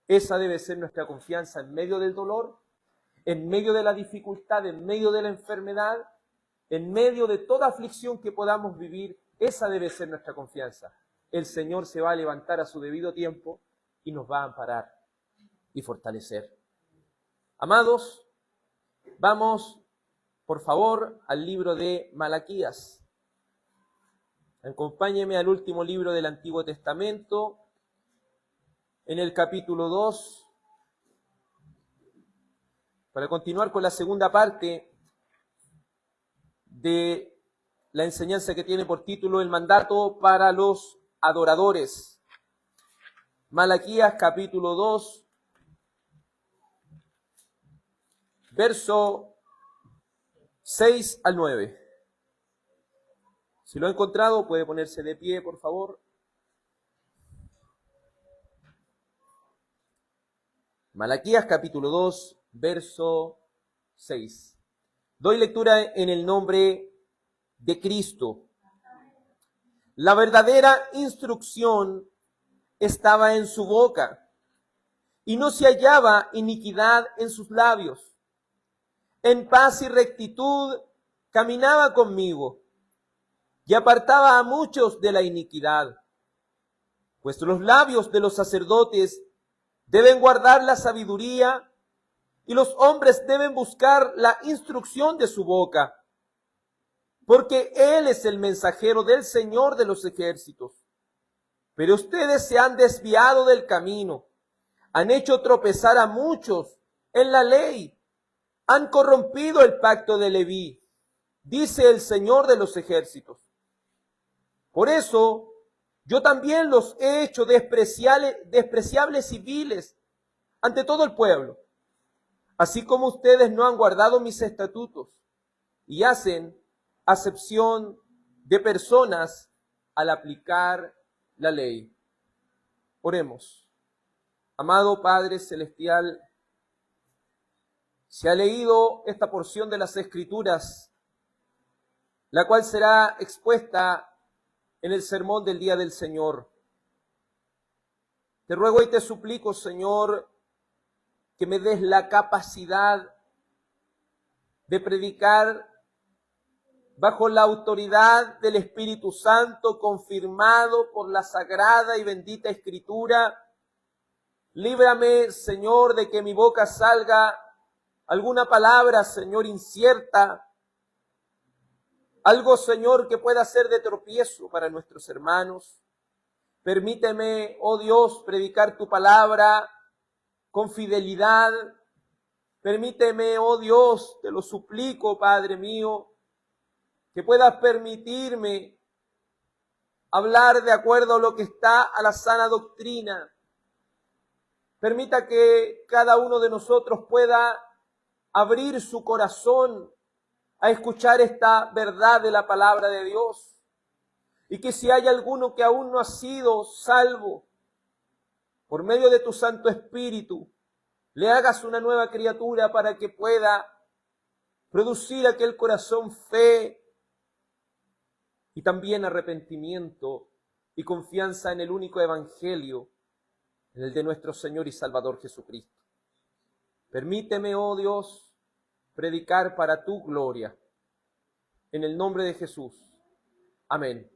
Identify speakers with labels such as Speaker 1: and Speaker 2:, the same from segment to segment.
Speaker 1: Esa debe ser nuestra confianza en medio del dolor, en medio de la dificultad, en medio de la enfermedad, en medio de toda aflicción que podamos vivir. Esa debe ser nuestra confianza. El Señor se va a levantar a su debido tiempo y nos va a amparar y fortalecer. Amados, vamos, por favor, al libro de Malaquías. Acompáñeme al último libro del Antiguo Testamento, en el capítulo 2, para continuar con la segunda parte de la enseñanza que tiene por título el mandato para los adoradores. Malaquías capítulo 2, verso 6 al 9. Si lo ha encontrado, puede ponerse de pie, por favor. Malaquías capítulo 2, verso 6. Doy lectura en el nombre de Cristo. La verdadera instrucción estaba en su boca, y no se hallaba iniquidad en sus labios. En paz y rectitud caminaba conmigo, y apartaba a muchos de la iniquidad. Pues los labios de los sacerdotes deben guardar la sabiduría, y los hombres deben buscar la instrucción de su boca, porque Él es el mensajero del Señor de los ejércitos. Pero ustedes se han desviado del camino, han hecho tropezar a muchos en la ley, han corrompido el pacto de Leví, dice el Señor de los ejércitos. Por eso, yo también los he hecho despreciables y viles ante todo el pueblo, así como ustedes no han guardado mis estatutos y hacen acepción de personas al aplicar la ley. Oremos. Amado Padre Celestial, se ha leído esta porción de las Escrituras, la cual será expuesta en el sermón del día del Señor. Te ruego y te suplico, Señor, que me des la capacidad de predicar bajo la autoridad del Espíritu Santo, confirmado por la sagrada y bendita Escritura. Líbrame, Señor, de que mi boca salga alguna palabra, Señor, incierta, algo, Señor, que pueda ser de tropiezo para nuestros hermanos. Permíteme, oh Dios, predicar tu palabra con fidelidad. Permíteme, oh Dios, te lo suplico, Padre mío, que puedas permitirme hablar de acuerdo a lo que está a la sana doctrina. Permita que cada uno de nosotros pueda abrir su corazón a escuchar esta verdad de la palabra de Dios. Y que si hay alguno que aún no ha sido salvo, por medio de tu Santo Espíritu, le hagas una nueva criatura para que pueda producir aquel corazón fe y también arrepentimiento y confianza en el único evangelio, en el de nuestro Señor y Salvador Jesucristo. Permíteme, oh Dios, predicar para tu gloria. En el nombre de Jesús. Amén.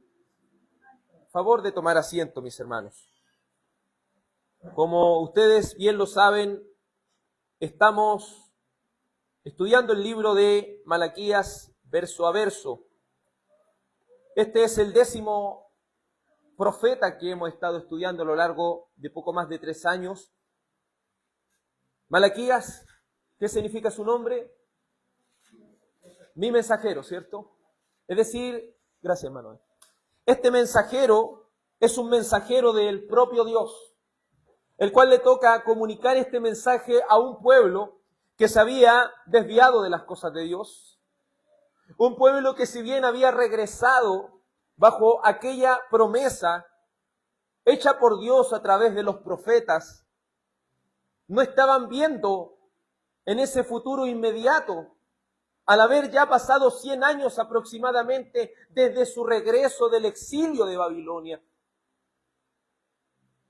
Speaker 1: Favor de tomar asiento, mis hermanos. Como ustedes bien lo saben, estamos estudiando el libro de Malaquías verso a verso. Este es el 10º profeta que hemos estado estudiando a lo largo de poco más de 3 años. Malaquías, ¿qué significa su nombre? Mi mensajero, ¿cierto? Es decir, gracias, Manuel. Este mensajero es un mensajero del propio Dios, el cual le toca comunicar este mensaje a un pueblo que se había desviado de las cosas de Dios. Un pueblo que si bien había regresado bajo aquella promesa hecha por Dios a través de los profetas, no estaban viendo en ese futuro inmediato, al haber ya pasado 100 años aproximadamente desde su regreso del exilio de Babilonia.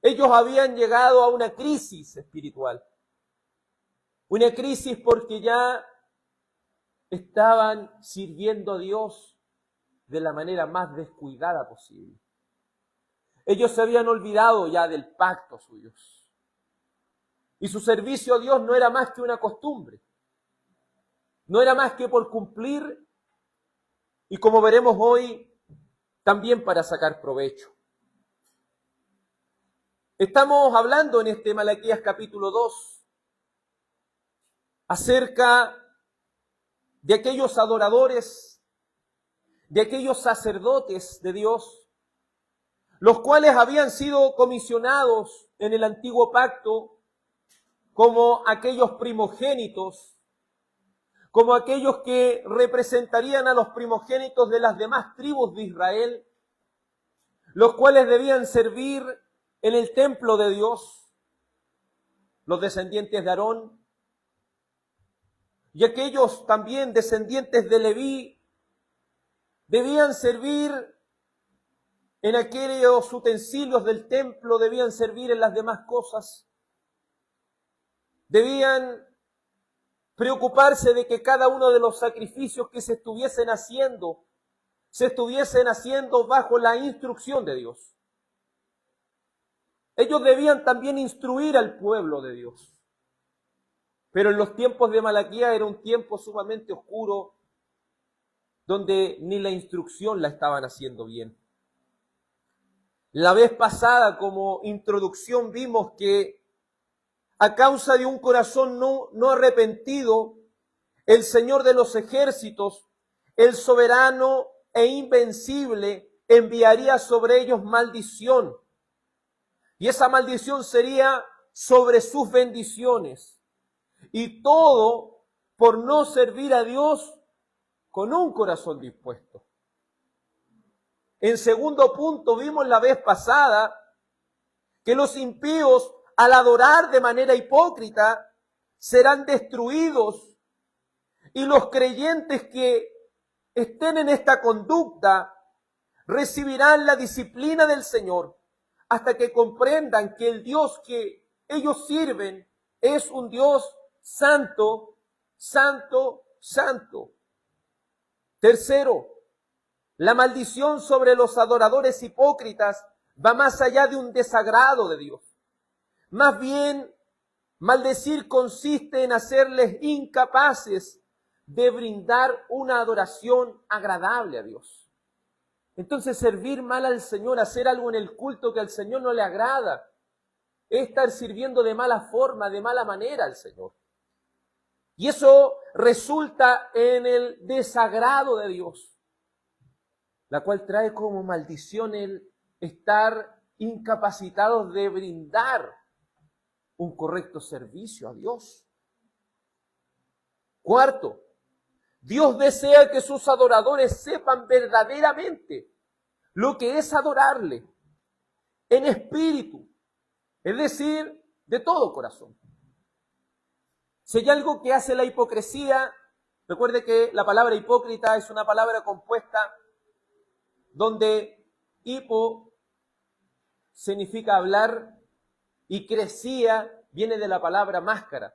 Speaker 1: Ellos habían llegado a una crisis espiritual. Una crisis porque ya estaban sirviendo a Dios de la manera más descuidada posible. Ellos se habían olvidado ya del pacto suyo. Y su servicio a Dios no era más que una costumbre. No era más que por cumplir y, como veremos hoy, también para sacar provecho. Estamos hablando en este Malaquías capítulo 2 acerca de aquellos adoradores, de aquellos sacerdotes de Dios, los cuales habían sido comisionados en el antiguo pacto como aquellos primogénitos, como aquellos que representarían a los primogénitos de las demás tribus de Israel, los cuales debían servir en el templo de Dios, los descendientes de Aarón, y aquellos también descendientes de Leví debían servir en aquellos utensilios del templo, debían servir en las demás cosas, debían preocuparse de que cada uno de los sacrificios que se estuviesen haciendo bajo la instrucción de Dios. Ellos debían también instruir al pueblo de Dios. Pero en los tiempos de Malaquías era un tiempo sumamente oscuro, donde ni la instrucción la estaban haciendo bien. La vez pasada, como introducción, vimos que a causa de un corazón no arrepentido, el Señor de los ejércitos, el soberano e invencible, enviaría sobre ellos maldición. Y esa maldición sería sobre sus bendiciones. Y todo por no servir a Dios con un corazón dispuesto. En segundo punto, vimos la vez pasada que los impíos, al adorar de manera hipócrita, serán destruidos, y los creyentes que estén en esta conducta recibirán la disciplina del Señor hasta que comprendan que el Dios que ellos sirven es un Dios santo, santo, santo. Tercero, la maldición sobre los adoradores hipócritas va más allá de un desagrado de Dios. Más bien, maldecir consiste en hacerles incapaces de brindar una adoración agradable a Dios. Entonces, servir mal al Señor, hacer algo en el culto que al Señor no le agrada, es estar sirviendo de mala forma, de mala manera al Señor. Y eso resulta en el desagrado de Dios, la cual trae como maldición el estar incapacitados de brindar un correcto servicio a Dios. Cuarto, Dios desea que sus adoradores sepan verdaderamente lo que es adorarle en espíritu, es decir, de todo corazón. Si hay algo que hace la hipocresía, recuerde que la palabra hipócrita es una palabra compuesta donde hipo significa hablar y cresía viene de la palabra máscara.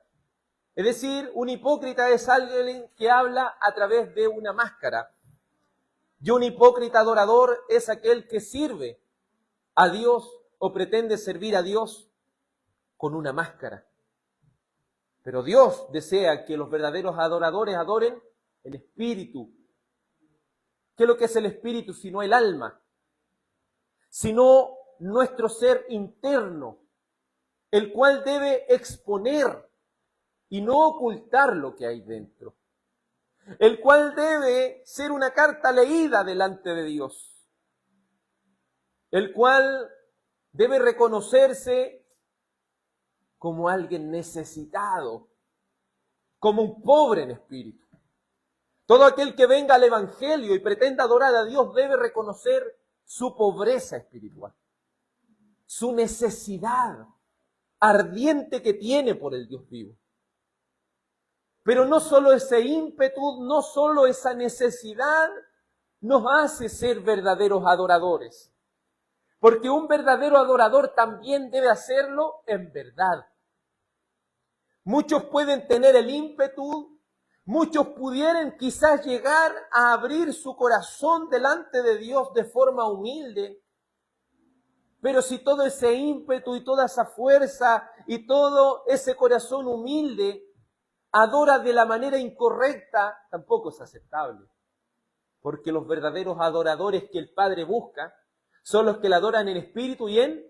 Speaker 1: Es decir, un hipócrita es alguien que habla a través de una máscara. Y un hipócrita adorador es aquel que sirve a Dios o pretende servir a Dios con una máscara. Pero Dios desea que los verdaderos adoradores adoren el espíritu. ¿Qué es lo que es el espíritu sino el alma? Sino nuestro ser interno, el cual debe exponer y no ocultar lo que hay dentro. El cual debe ser una carta leída delante de Dios. El cual debe reconocerse como alguien necesitado, como un pobre en espíritu. Todo aquel que venga al Evangelio y pretenda adorar a Dios debe reconocer su pobreza espiritual, su necesidad ardiente que tiene por el Dios vivo. Pero no solo ese ímpetu, no solo esa necesidad nos hace ser verdaderos adoradores. Porque un verdadero adorador también debe hacerlo en verdad. Muchos pueden tener el ímpetu, muchos pudieran quizás llegar a abrir su corazón delante de Dios de forma humilde. Pero si todo ese ímpetu y toda esa fuerza y todo ese corazón humilde adora de la manera incorrecta, tampoco es aceptable. Porque los verdaderos adoradores que el Padre busca son los que le adoran en espíritu y en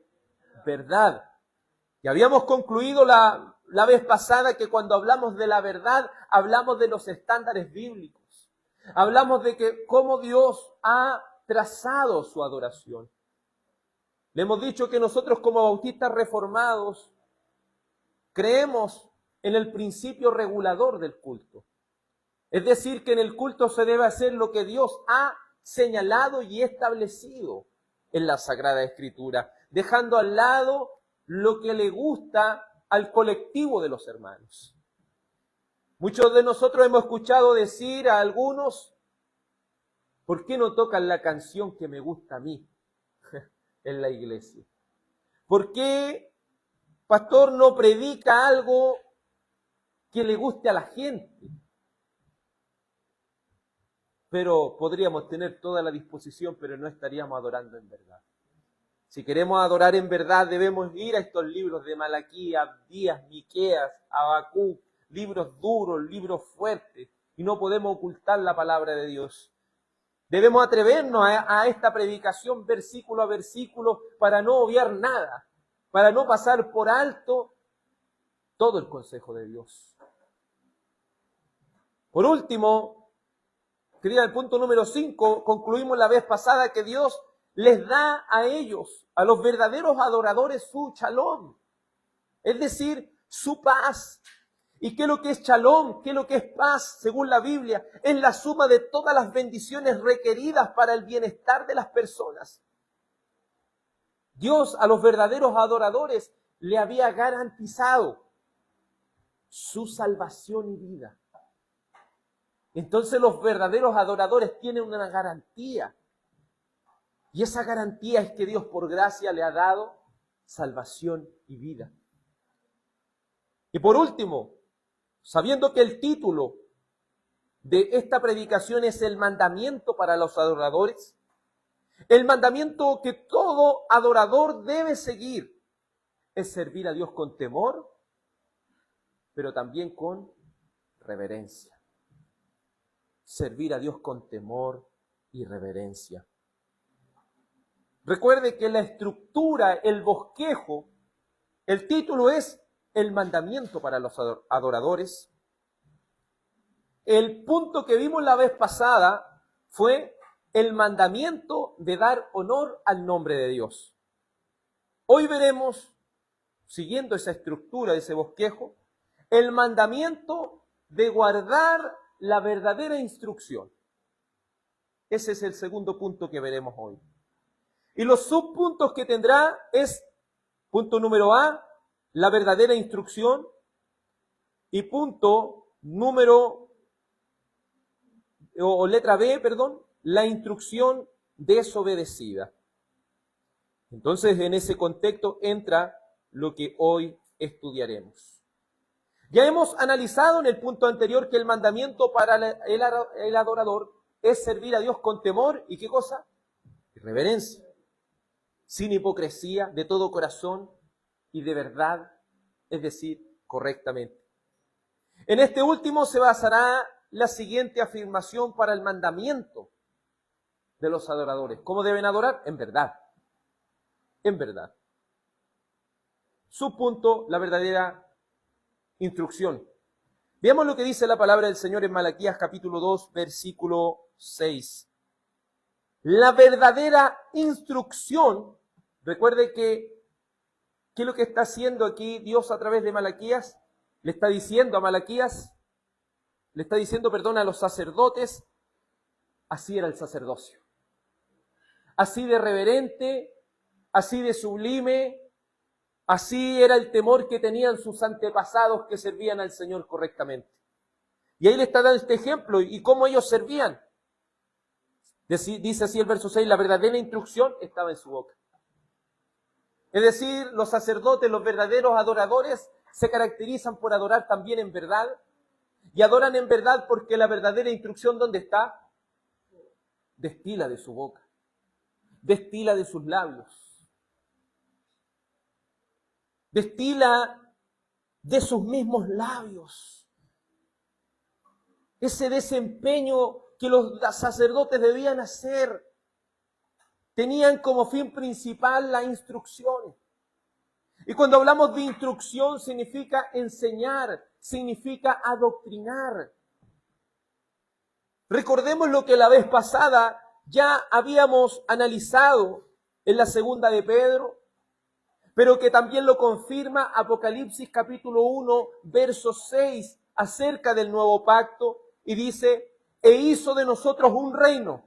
Speaker 1: verdad. Y habíamos concluido la vez pasada que cuando hablamos de la verdad, hablamos de los estándares bíblicos. Hablamos de que cómo Dios ha trazado su adoración. Le hemos dicho que nosotros como bautistas reformados creemos en el principio regulador del culto. Es decir, que en el culto se debe hacer lo que Dios ha señalado y establecido en la Sagrada Escritura, dejando al lado lo que le gusta al colectivo de los hermanos. Muchos de nosotros hemos escuchado decir a algunos, ¿por qué no tocan la canción que me gusta a mí en la iglesia? ¿Por qué, pastor, no predica algo que le guste a la gente? Pero podríamos tener toda la disposición, pero no estaríamos adorando en verdad. Si queremos adorar en verdad, debemos ir a estos libros de Malaquías, Abdías, Miqueas, Habacuc, libros duros, libros fuertes, y no podemos ocultar la palabra de Dios. Debemos atrevernos a esta predicación versículo a versículo para no obviar nada, para no pasar por alto todo el consejo de Dios. Por último, querida, el punto número 5, concluimos la vez pasada que Dios les da a ellos, a los verdaderos adoradores, su shalom, es decir, su paz. ¿Y qué es lo que es shalom? ¿Qué es lo que es paz? Según la Biblia, es la suma de todas las bendiciones requeridas para el bienestar de las personas. Dios a los verdaderos adoradores le había garantizado su salvación y vida. Entonces los verdaderos adoradores tienen una garantía. Y esa garantía es que Dios por gracia le ha dado salvación y vida. Y por último, sabiendo que el título de esta predicación es el mandamiento para los adoradores, el mandamiento que todo adorador debe seguir es servir a Dios con temor, pero también con reverencia. Servir a Dios con temor y reverencia. Recuerde que la estructura, el bosquejo, el título es el mandamiento para los adoradores. El punto que vimos la vez pasada fue el mandamiento de dar honor al nombre de Dios. Hoy veremos, siguiendo esa estructura, ese bosquejo, el mandamiento de guardar la verdadera instrucción. Ese es el segundo punto que veremos hoy. Y los subpuntos que tendrá es, punto número A, la verdadera instrucción, y punto número, o letra B, perdón, la instrucción desobedecida. Entonces, en ese contexto entra lo que hoy estudiaremos. Ya hemos analizado en el punto anterior que el mandamiento para el adorador es servir a Dios con temor, ¿y qué cosa? Y reverencia. Sin hipocresía, de todo corazón y de verdad, es decir, correctamente. En este último se basará la siguiente afirmación para el mandamiento de los adoradores. ¿Cómo deben adorar? En verdad. En verdad. Subpunto, la verdadera instrucción. Veamos lo que dice la palabra del Señor en Malaquías capítulo 2, versículo 6. La verdadera instrucción, recuerde que, ¿qué es lo que está haciendo aquí Dios a través de Malaquías? Le está diciendo a Malaquías, a los sacerdotes, así era el sacerdocio. Así de reverente, así de sublime, así era el temor que tenían sus antepasados que servían al Señor correctamente. Y ahí le está dando este ejemplo, y cómo ellos servían. Dice así el verso 6, la verdadera instrucción estaba en su boca. Es decir, los sacerdotes, los verdaderos adoradores, se caracterizan por adorar también en verdad. Y adoran en verdad porque la verdadera instrucción, ¿dónde está? Destila de su boca, destila de sus labios, destila de sus mismos labios. Ese desempeño que los sacerdotes debían hacer, tenían como fin principal la instrucción. Y cuando hablamos de instrucción, significa enseñar, significa adoctrinar. Recordemos lo que la vez pasada ya habíamos analizado en la segunda de Pedro, pero que también lo confirma Apocalipsis capítulo 1, verso 6, acerca del nuevo pacto, y dice, e hizo de nosotros un reino,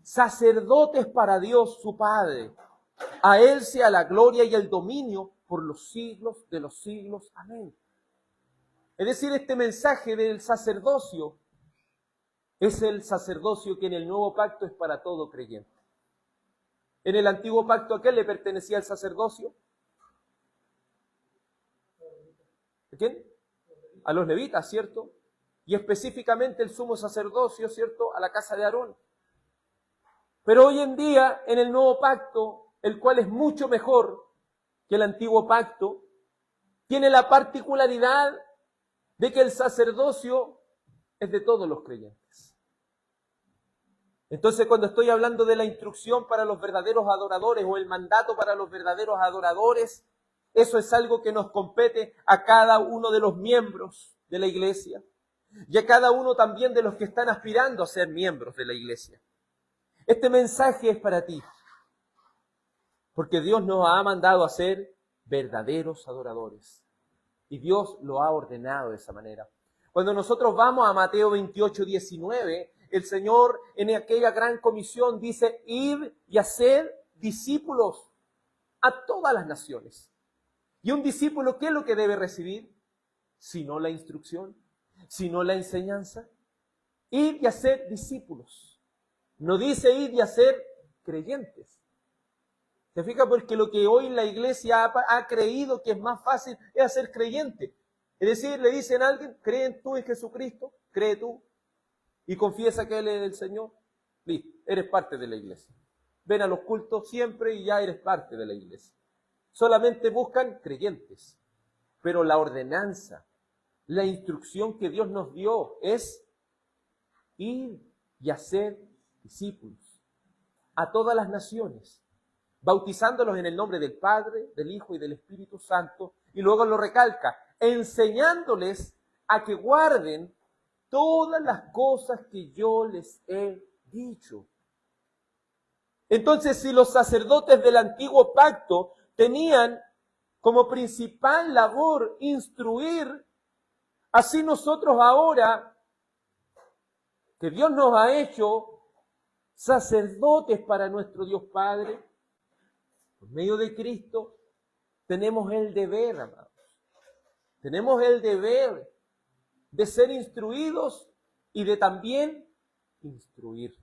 Speaker 1: sacerdotes para Dios su Padre. A Él sea la gloria y el dominio por los siglos de los siglos. Amén. Es decir, este mensaje del sacerdocio es el sacerdocio que en el nuevo pacto es para todo creyente. En el antiguo pacto, ¿a quién le pertenecía el sacerdocio? ¿A quién? A los levitas, ¿cierto? Y específicamente el sumo sacerdocio, ¿cierto? A la casa de Aarón. Pero hoy en día, en el nuevo pacto, el cual es mucho mejor que el antiguo pacto, tiene la particularidad de que el sacerdocio es de todos los creyentes. Entonces, cuando estoy hablando de la instrucción para los verdaderos adoradores o el mandato para los verdaderos adoradores, eso es algo que nos compete a cada uno de los miembros de la iglesia y a cada uno también de los que están aspirando a ser miembros de la iglesia. Este mensaje es para ti, porque Dios nos ha mandado a ser verdaderos adoradores y Dios lo ha ordenado de esa manera. Cuando nosotros vamos a Mateo 28, 19, el Señor en aquella gran comisión dice, id y haced discípulos a todas las naciones. ¿Y un discípulo qué es lo que debe recibir? Sino la instrucción, sino la enseñanza. Id y haced discípulos. No dice id y hacer creyentes. ¿Se fija? Porque lo que hoy la iglesia ha creído que es más fácil es hacer creyente. Es decir, le dicen a alguien, ¿creen tú en Jesucristo? ¿Cree tú? Y confiesa que Él es el Señor. Listo, eres parte de la iglesia. Ven a los cultos siempre y ya eres parte de la iglesia. Solamente buscan creyentes. Pero la ordenanza, la instrucción que Dios nos dio es ir y hacer discípulos a todas las naciones, bautizándolos en el nombre del Padre, del Hijo y del Espíritu Santo, y luego lo recalca, enseñándoles a que guarden todas las cosas que yo les he dicho. Entonces, si los sacerdotes del antiguo pacto tenían como principal labor instruir, así nosotros ahora, que Dios nos ha hecho sacerdotes para nuestro Dios Padre, por medio de Cristo, tenemos el deber, amados. Tenemos el deber de ser instruidos y de también instruir.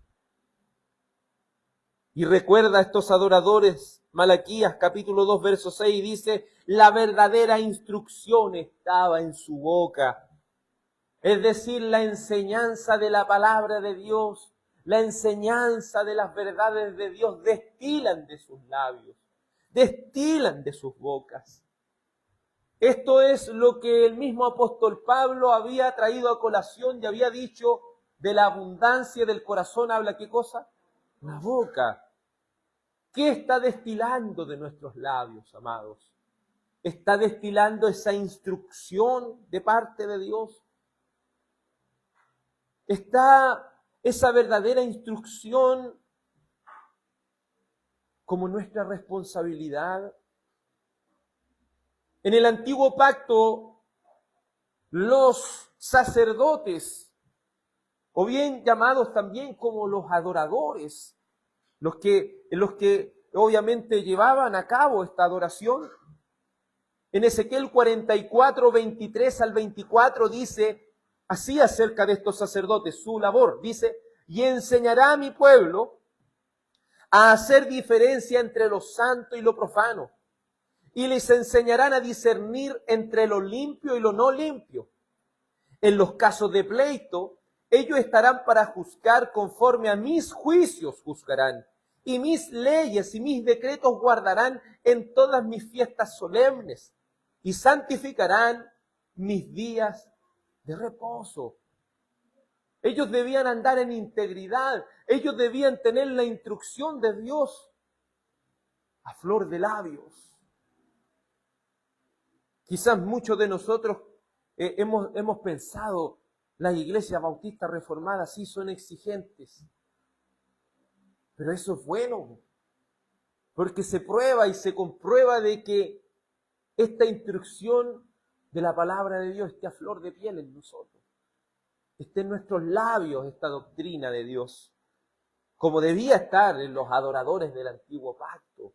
Speaker 1: Y recuerda a estos adoradores, Malaquías capítulo 2, verso 6, dice, la verdadera instrucción estaba en su boca. Es decir, la enseñanza de la palabra de Dios, la enseñanza de las verdades de Dios destilan de sus labios, destilan de sus bocas. Esto es lo que el mismo apóstol Pablo había traído a colación y había dicho, de la abundancia del corazón habla ¿qué cosa? La boca. ¿Qué está destilando de nuestros labios, amados? ¿Está destilando esa instrucción de parte de Dios? ¿Está esa verdadera instrucción como nuestra responsabilidad? En el antiguo pacto, los sacerdotes, o bien llamados también como los adoradores, los que obviamente llevaban a cabo esta adoración, en Ezequiel 44, 23 al 24 dice así acerca de estos sacerdotes, su labor, dice, y enseñará a mi pueblo a hacer diferencia entre lo santo y lo profano, y les enseñarán a discernir entre lo limpio y lo no limpio. En los casos de pleito, ellos estarán para juzgar conforme a mis juicios juzgarán, y mis leyes y mis decretos guardarán en todas mis fiestas solemnes, y santificarán mis días de reposo. Ellos debían andar en integridad, ellos debían tener la instrucción de Dios a flor de labios. Quizás muchos de nosotros hemos pensado, las iglesias bautistas reformadas sí son exigentes, pero eso es bueno, porque se prueba y se comprueba de que esta instrucción de la palabra de Dios esté a flor de piel en nosotros, esté en nuestros labios esta doctrina de Dios, como debía estar en los adoradores del antiguo pacto.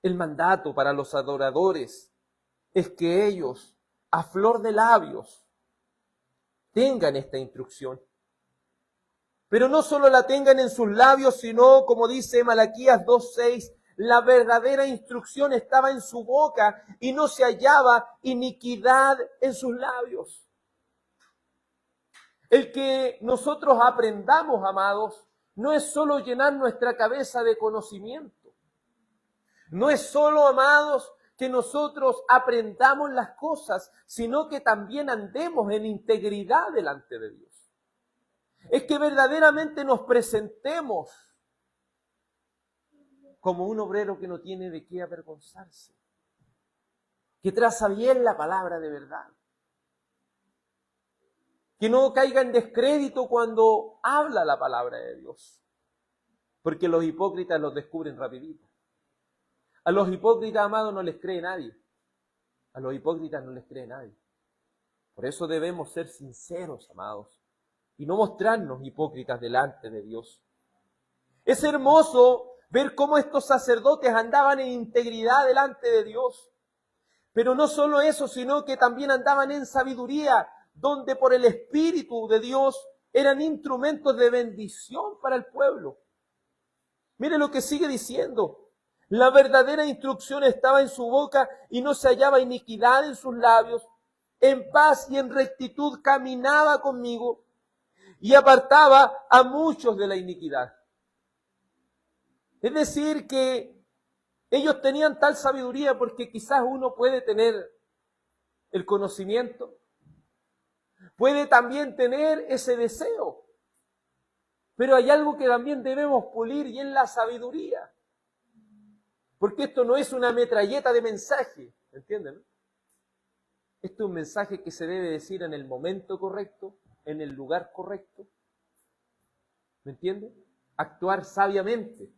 Speaker 1: El mandato para los adoradores es que ellos, a flor de labios, tengan esta instrucción. Pero no solo la tengan en sus labios, sino, como dice Malaquías 2:6, la verdadera instrucción estaba en su boca y no se hallaba iniquidad en sus labios. El que nosotros aprendamos, amados, no es solo llenar nuestra cabeza de conocimiento. No es solo, amados, que nosotros aprendamos las cosas, sino que también andemos en integridad delante de Dios. Es que verdaderamente nos presentemos como un obrero que no tiene de qué avergonzarse, que traza bien la palabra de verdad, que no caiga en descrédito cuando habla la palabra de Dios, porque los hipócritas los descubren rapidito. A los hipócritas, amados, no les cree nadie. A los hipócritas no les cree nadie. Por eso debemos ser sinceros, amados, y no mostrarnos hipócritas delante de Dios. Es hermoso ver cómo estos sacerdotes andaban en integridad delante de Dios. Pero no solo eso, sino que también andaban en sabiduría, donde por el Espíritu de Dios eran instrumentos de bendición para el pueblo. Mire lo que sigue diciendo. La verdadera instrucción estaba en su boca y no se hallaba iniquidad en sus labios. En paz y en rectitud caminaba conmigo y apartaba a muchos de la iniquidad. Es decir, que ellos tenían tal sabiduría, porque quizás uno puede tener el conocimiento, puede también tener ese deseo, pero hay algo que también debemos pulir y es la sabiduría. Porque esto no es una metralleta de mensaje, ¿entienden? Esto es un mensaje que se debe decir en el momento correcto, en el lugar correcto. ¿Me entiende? Actuar sabiamente.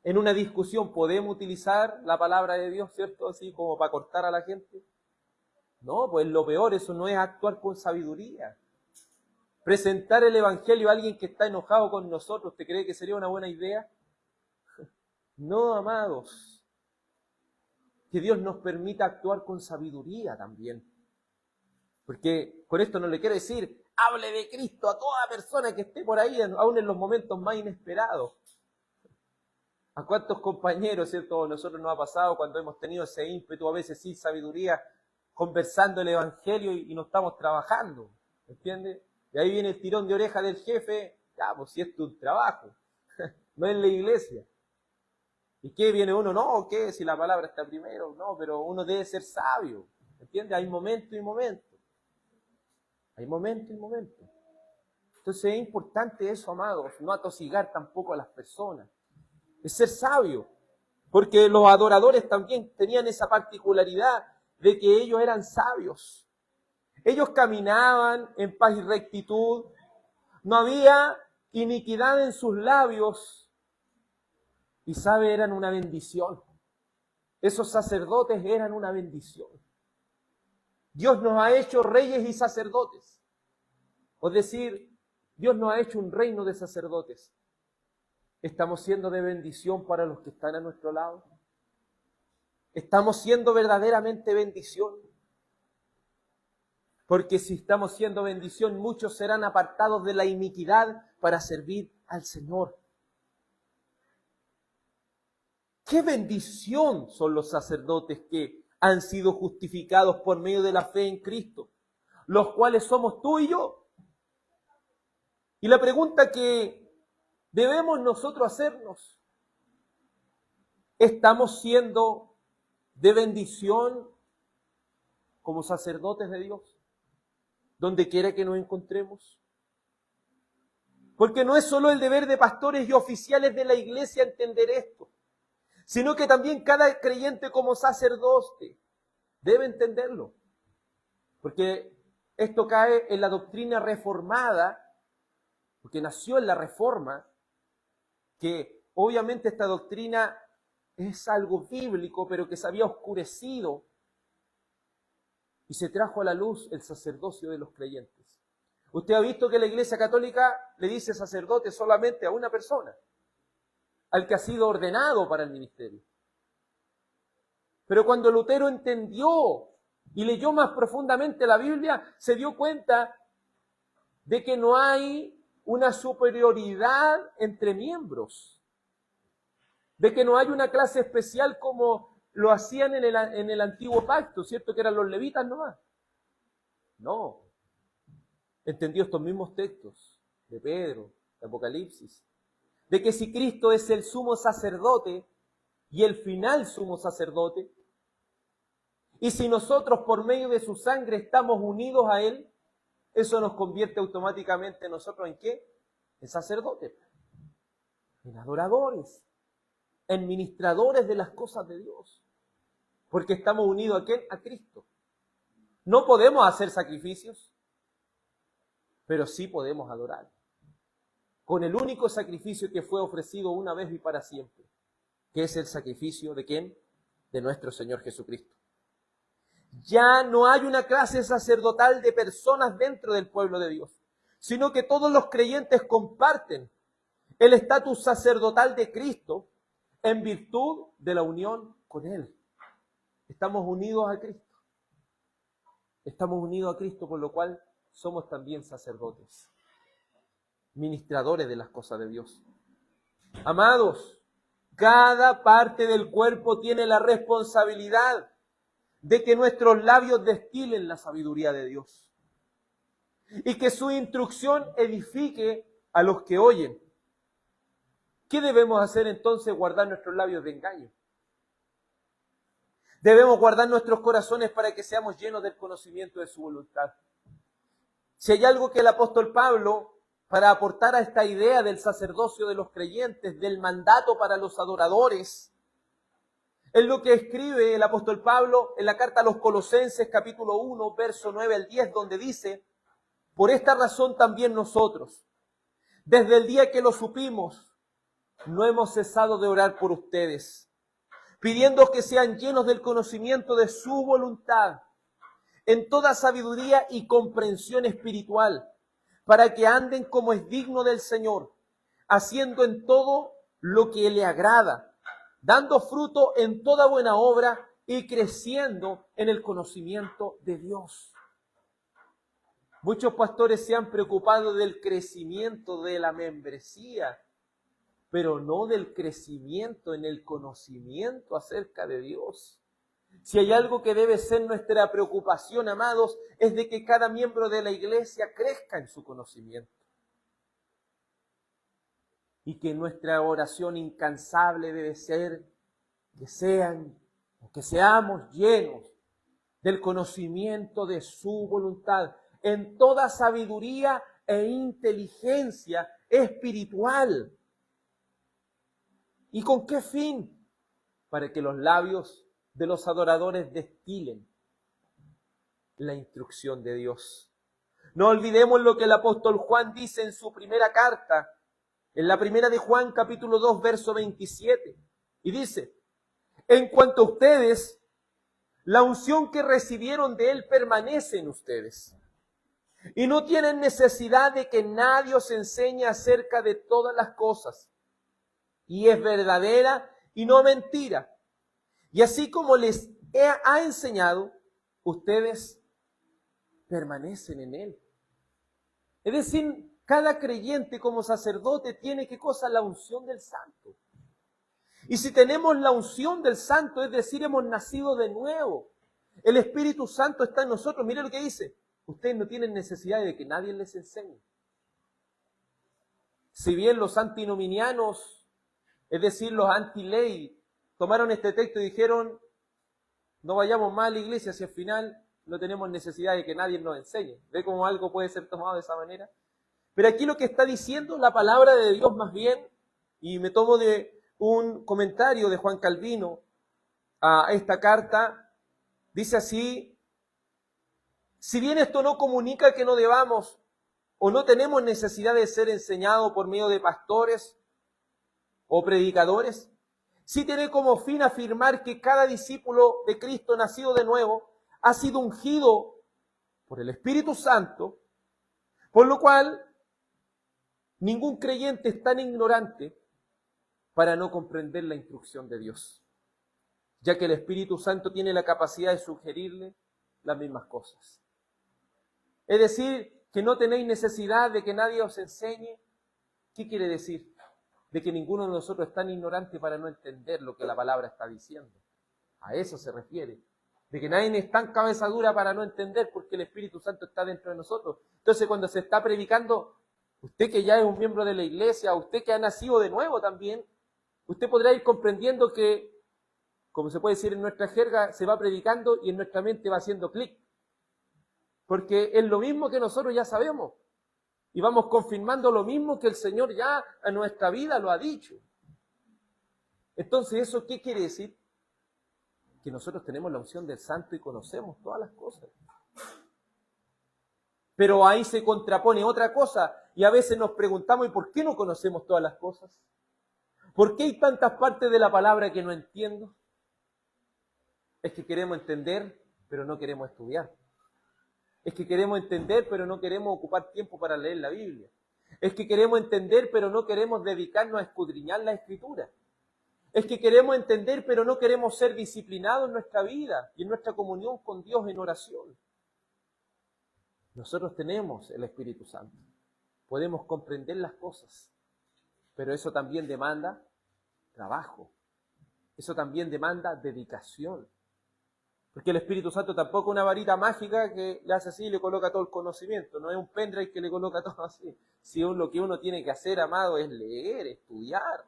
Speaker 1: En una discusión podemos utilizar la palabra de Dios, ¿cierto? Así como para cortar a la gente. No, pues lo peor, eso no es actuar con sabiduría. Presentar el evangelio a alguien que está enojado con nosotros, ¿usted cree que sería una buena idea? No, amados. Que Dios nos permita actuar con sabiduría también. Porque con esto no le quiero decir, hable de Cristo a toda persona que esté por ahí, aún en los momentos más inesperados. ¿A cuántos compañeros, cierto, nosotros nos ha pasado cuando hemos tenido ese ímpetu, a veces sin sabiduría, conversando el evangelio y no estamos trabajando? ¿Entiendes? Y ahí viene el tirón de oreja del jefe, ya, pues si es tu trabajo, no es la iglesia. ¿Y qué viene uno? No, ¿qué? Si la palabra está primero, no, pero uno debe ser sabio, ¿entiendes? Hay momento y momento. Hay momento y momento. Entonces es importante eso, amados, no atosigar tampoco a las personas. Es ser sabio, porque los adoradores también tenían esa particularidad de que ellos eran sabios. Ellos caminaban en paz y rectitud, no había iniquidad en sus labios, y sabe, eran una bendición. Esos sacerdotes eran una bendición. Dios nos ha hecho reyes y sacerdotes. Es decir, Dios nos ha hecho un reino de sacerdotes. ¿Estamos siendo de bendición para los que están a nuestro lado? ¿Estamos siendo verdaderamente bendición? Porque si estamos siendo bendición, muchos serán apartados de la iniquidad para servir al Señor. qué bendición son los sacerdotes que han sido justificados por medio de la fe en Cristo, los cuales somos tú y yo. Y la pregunta que debemos nosotros hacernos, ¿estamos siendo de bendición como sacerdotes de Dios, donde quiera que nos encontremos? Porque no es solo el deber de pastores y oficiales de la iglesia entender esto, sino que también cada creyente como sacerdote debe entenderlo. Porque esto cae en la doctrina reformada, porque nació en la Reforma, que obviamente esta doctrina es algo bíblico, pero que se había oscurecido y se trajo a la luz el sacerdocio de los creyentes. Usted ha visto que la Iglesia Católica le dice sacerdote solamente a una persona, al que ha sido ordenado para el ministerio. Pero cuando Lutero entendió y leyó más profundamente la Biblia, se dio cuenta de que no hay una superioridad entre miembros, de que no hay una clase especial como lo hacían en el antiguo pacto, ¿cierto? Que eran los levitas nomás. No. Entendió estos mismos textos de Pedro, de Apocalipsis, de que si Cristo es el sumo sacerdote y el final sumo sacerdote, y si nosotros por medio de su sangre estamos unidos a Él, eso nos convierte automáticamente nosotros ¿en qué? En sacerdotes, en adoradores, en ministradores de las cosas de Dios, porque estamos unidos ¿a quién? A Cristo. No podemos hacer sacrificios, pero sí podemos adorar, con el único sacrificio que fue ofrecido una vez y para siempre, que es el sacrificio ¿de quién? De nuestro Señor Jesucristo. Ya no hay una clase sacerdotal de personas dentro del pueblo de Dios, sino que todos los creyentes comparten el estatus sacerdotal de Cristo en virtud de la unión con Él. Estamos unidos a Cristo. Estamos unidos a Cristo, por lo cual somos también sacerdotes, ministradores de las cosas de Dios. Amados, cada parte del cuerpo tiene la responsabilidad de que nuestros labios destilen la sabiduría de Dios y que su instrucción edifique a los que oyen. ¿Qué debemos hacer entonces? Guardar nuestros labios de engaño. Debemos guardar nuestros corazones para que seamos llenos del conocimiento de su voluntad. Si hay algo que el apóstol Pablo, para aportar a esta idea del sacerdocio de los creyentes, del mandato para los adoradores, es lo que escribe el apóstol Pablo en la carta a los Colosenses, capítulo 1, verso 9 al 10, donde dice: por esta razón también nosotros, desde el día que lo supimos, no hemos cesado de orar por ustedes, pidiendo que sean llenos del conocimiento de su voluntad, en toda sabiduría y comprensión espiritual, para que anden como es digno del Señor, haciendo en todo lo que le agrada, dando fruto en toda buena obra y creciendo en el conocimiento de Dios. Muchos pastores se han preocupado del crecimiento de la membresía, pero no del crecimiento en el conocimiento acerca de Dios. Si hay algo que debe ser nuestra preocupación, amados, es de que cada miembro de la iglesia crezca en su conocimiento. Y que nuestra oración incansable debe ser que seamos llenos del conocimiento de su voluntad, en toda sabiduría e inteligencia espiritual. ¿Y con qué fin? Para que los labios de los adoradores destilen la instrucción de Dios. No olvidemos lo que el apóstol Juan dice en su primera carta, en la primera de Juan, capítulo 2, verso 27. Y dice: en cuanto a ustedes, la unción que recibieron de Él permanece en ustedes. Y no tienen necesidad de que nadie os enseñe acerca de todas las cosas. Y es verdadera y no mentira. Y así como les ha enseñado, ustedes permanecen en Él. Es decir, cada creyente como sacerdote tiene, ¿qué cosa? La unción del Santo. Y si tenemos la unción del Santo, es decir, hemos nacido de nuevo, el Espíritu Santo está en nosotros. Mire lo que dice. Ustedes no tienen necesidad de que nadie les enseñe. Si bien los antinominianos, es decir, los anti-ley, tomaron este texto y dijeron, no vayamos más a la iglesia si al final no tenemos necesidad de que nadie nos enseñe. ¿Ve cómo algo puede ser tomado de esa manera? Pero aquí lo que está diciendo la palabra de Dios más bien, y me tomo de un comentario de Juan Calvino a esta carta, dice así: si bien esto no comunica que no debamos o no tenemos necesidad de ser enseñados por medio de pastores o predicadores, sí tiene como fin afirmar que cada discípulo de Cristo nacido de nuevo ha sido ungido por el Espíritu Santo, por lo cual ningún creyente es tan ignorante para no comprender la instrucción de Dios, ya que el Espíritu Santo tiene la capacidad de sugerirle las mismas cosas. Es decir, que no tenéis necesidad de que nadie os enseñe. ¿Qué quiere decir? De que ninguno de nosotros es tan ignorante para no entender lo que la palabra está diciendo. A eso se refiere. De que nadie es tan cabeza dura para no entender porque el Espíritu Santo está dentro de nosotros. Entonces, cuando se está predicando, usted que ya es un miembro de la iglesia, usted que ha nacido de nuevo también, usted podrá ir comprendiendo que, como se puede decir en nuestra jerga, se va predicando y en nuestra mente va haciendo clic. Porque es lo mismo que nosotros ya sabemos. Y vamos confirmando lo mismo que el Señor ya a nuestra vida lo ha dicho. Entonces, ¿eso qué quiere decir? Que nosotros tenemos la unción del Santo y conocemos todas las cosas. Pero ahí se contrapone otra cosa. Y a veces nos preguntamos, ¿y por qué no conocemos todas las cosas? ¿Por qué hay tantas partes de la palabra que no entiendo? Es que queremos entender, pero no queremos estudiar. Es que queremos entender, pero no queremos ocupar tiempo para leer la Biblia. Es que queremos entender, pero no queremos dedicarnos a escudriñar la Escritura. Es que queremos entender, pero no queremos ser disciplinados en nuestra vida y en nuestra comunión con Dios en oración. Nosotros tenemos el Espíritu Santo. Podemos comprender las cosas, pero eso también demanda trabajo. Eso también demanda dedicación. Porque el Espíritu Santo tampoco es una varita mágica que le hace así y le coloca todo el conocimiento. No es un pendrive que le coloca todo así. Si lo que uno tiene que hacer, amado, es leer, estudiar.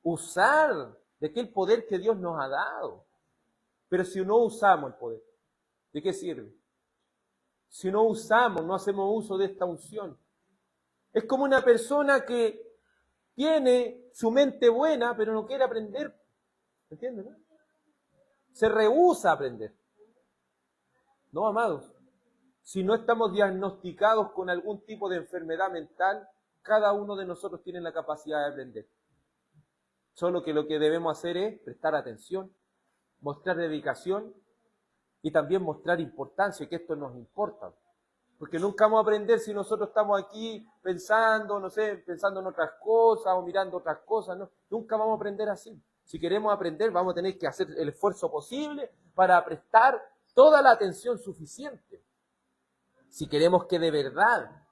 Speaker 1: Usar de aquel poder que Dios nos ha dado. Pero si no usamos el poder, ¿de qué sirve? Si no usamos, no hacemos uso de esta unción. Es como una persona que tiene su mente buena, pero no quiere aprender. ¿Entiendes? ¿No? Se rehúsa a aprender. No, amados. Si no estamos diagnosticados con algún tipo de enfermedad mental, cada uno de nosotros tiene la capacidad de aprender. Solo que lo que debemos hacer es prestar atención, mostrar dedicación y también mostrar importancia, que esto nos importa. Porque nunca vamos a aprender si nosotros estamos aquí pensando, no sé, pensando en otras cosas o mirando otras cosas. No, nunca vamos a aprender así. Si queremos aprender, vamos a tener que hacer el esfuerzo posible para prestar toda la atención suficiente. Si queremos que de verdad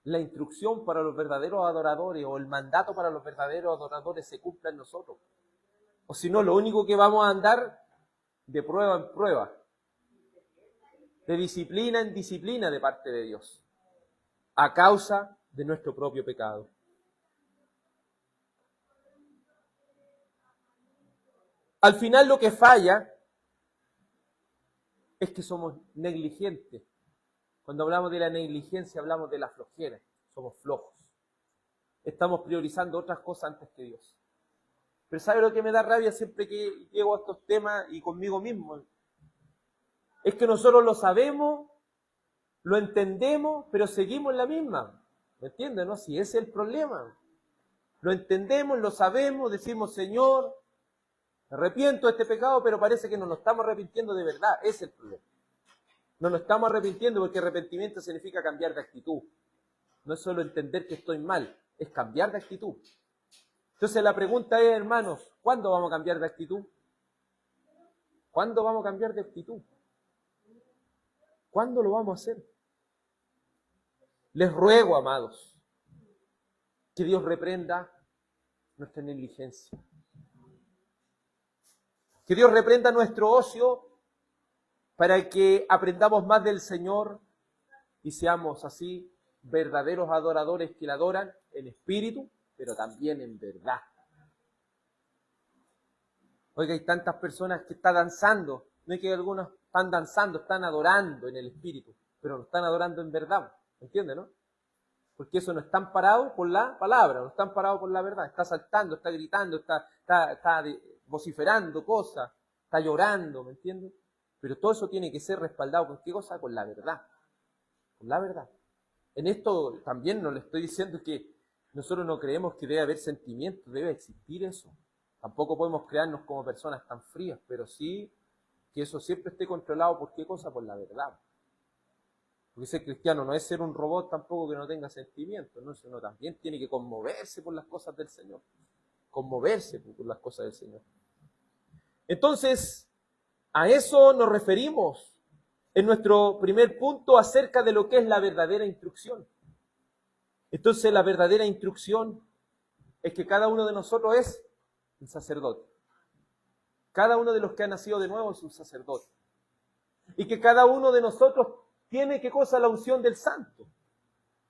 Speaker 1: la instrucción para los verdaderos adoradores o el mandato para los verdaderos adoradores se cumpla en nosotros. O si no, lo único que vamos a andar de prueba en prueba, de disciplina en disciplina de parte de Dios, a causa de nuestro propio pecado. Al final lo que falla es que somos negligentes. Cuando hablamos de la negligencia hablamos de la flojera. Somos flojos. Estamos priorizando otras cosas antes que Dios. Pero ¿sabe lo que me da rabia siempre que llego a estos temas y conmigo mismo? Es que nosotros lo sabemos, lo entendemos, pero seguimos en la misma. ¿Me entienden, no? Si ese es el problema. Lo entendemos, lo sabemos, decimos, Señor, me arrepiento de este pecado, pero parece que no nos estamos arrepintiendo de verdad. Ese es el problema. No nos estamos arrepintiendo porque arrepentimiento significa cambiar de actitud. No es solo entender que estoy mal, es cambiar de actitud. Entonces la pregunta es, hermanos, ¿cuándo vamos a cambiar de actitud? ¿Cuándo vamos a cambiar de actitud? ¿Cuándo lo vamos a hacer? Les ruego, amados, Que Dios reprenda nuestra negligencia. Que Dios reprenda nuestro ocio para que aprendamos más del Señor y seamos así verdaderos adoradores que le adoran en espíritu, pero también en verdad. Oiga, hay tantas personas que están danzando, no es que algunos están danzando, están adorando en el espíritu, pero no están adorando en verdad, ¿entiende, no? Porque eso no están parados por la palabra, no están parados por la verdad, está saltando, está gritando, está vociferando cosas, está llorando, ¿me entiendes? Pero todo eso tiene que ser respaldado con qué cosa, con la verdad, con la verdad. En esto también no le estoy diciendo que nosotros no creemos que debe haber sentimientos, debe existir eso. Tampoco podemos crearnos como personas tan frías, pero sí que eso siempre esté controlado por qué cosa, por la verdad. Porque ser cristiano no es ser un robot tampoco que no tenga sentimientos, ¿no? Sino también tiene que conmoverse por las cosas del Señor. Conmoverse por las cosas del Señor. Entonces, a eso nos referimos en nuestro primer punto acerca de lo que es la verdadera instrucción. Entonces, la verdadera instrucción es que cada uno de nosotros es un sacerdote. Cada uno de los que ha nacido de nuevo es un sacerdote. Y que cada uno de nosotros tiene, ¿qué cosa? La unción del santo.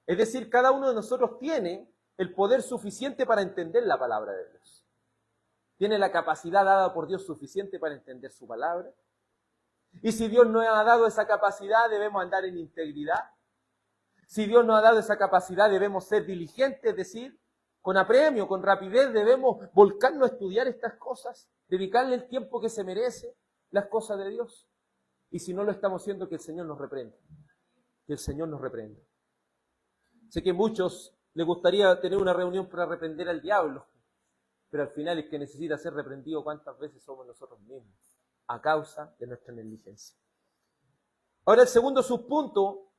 Speaker 1: Es decir, cada uno de nosotros tiene el poder suficiente para entender la palabra de Dios. Tiene la capacidad dada por Dios suficiente para entender su palabra. Y si Dios nos ha dado esa capacidad, debemos andar en integridad. Si Dios nos ha dado esa capacidad, debemos ser diligentes, es decir, con apremio, con rapidez, debemos volcarnos a estudiar estas cosas, dedicarle el tiempo que se merece las cosas de Dios. Y si no lo estamos haciendo, que el Señor nos reprenda. Que el Señor nos reprenda. Sé que a muchos les gustaría tener una reunión para reprender al diablo, pero al final el que necesita ser reprendido, ¿cuántas veces somos nosotros mismos? A causa de nuestra negligencia. Ahora el segundo subpunto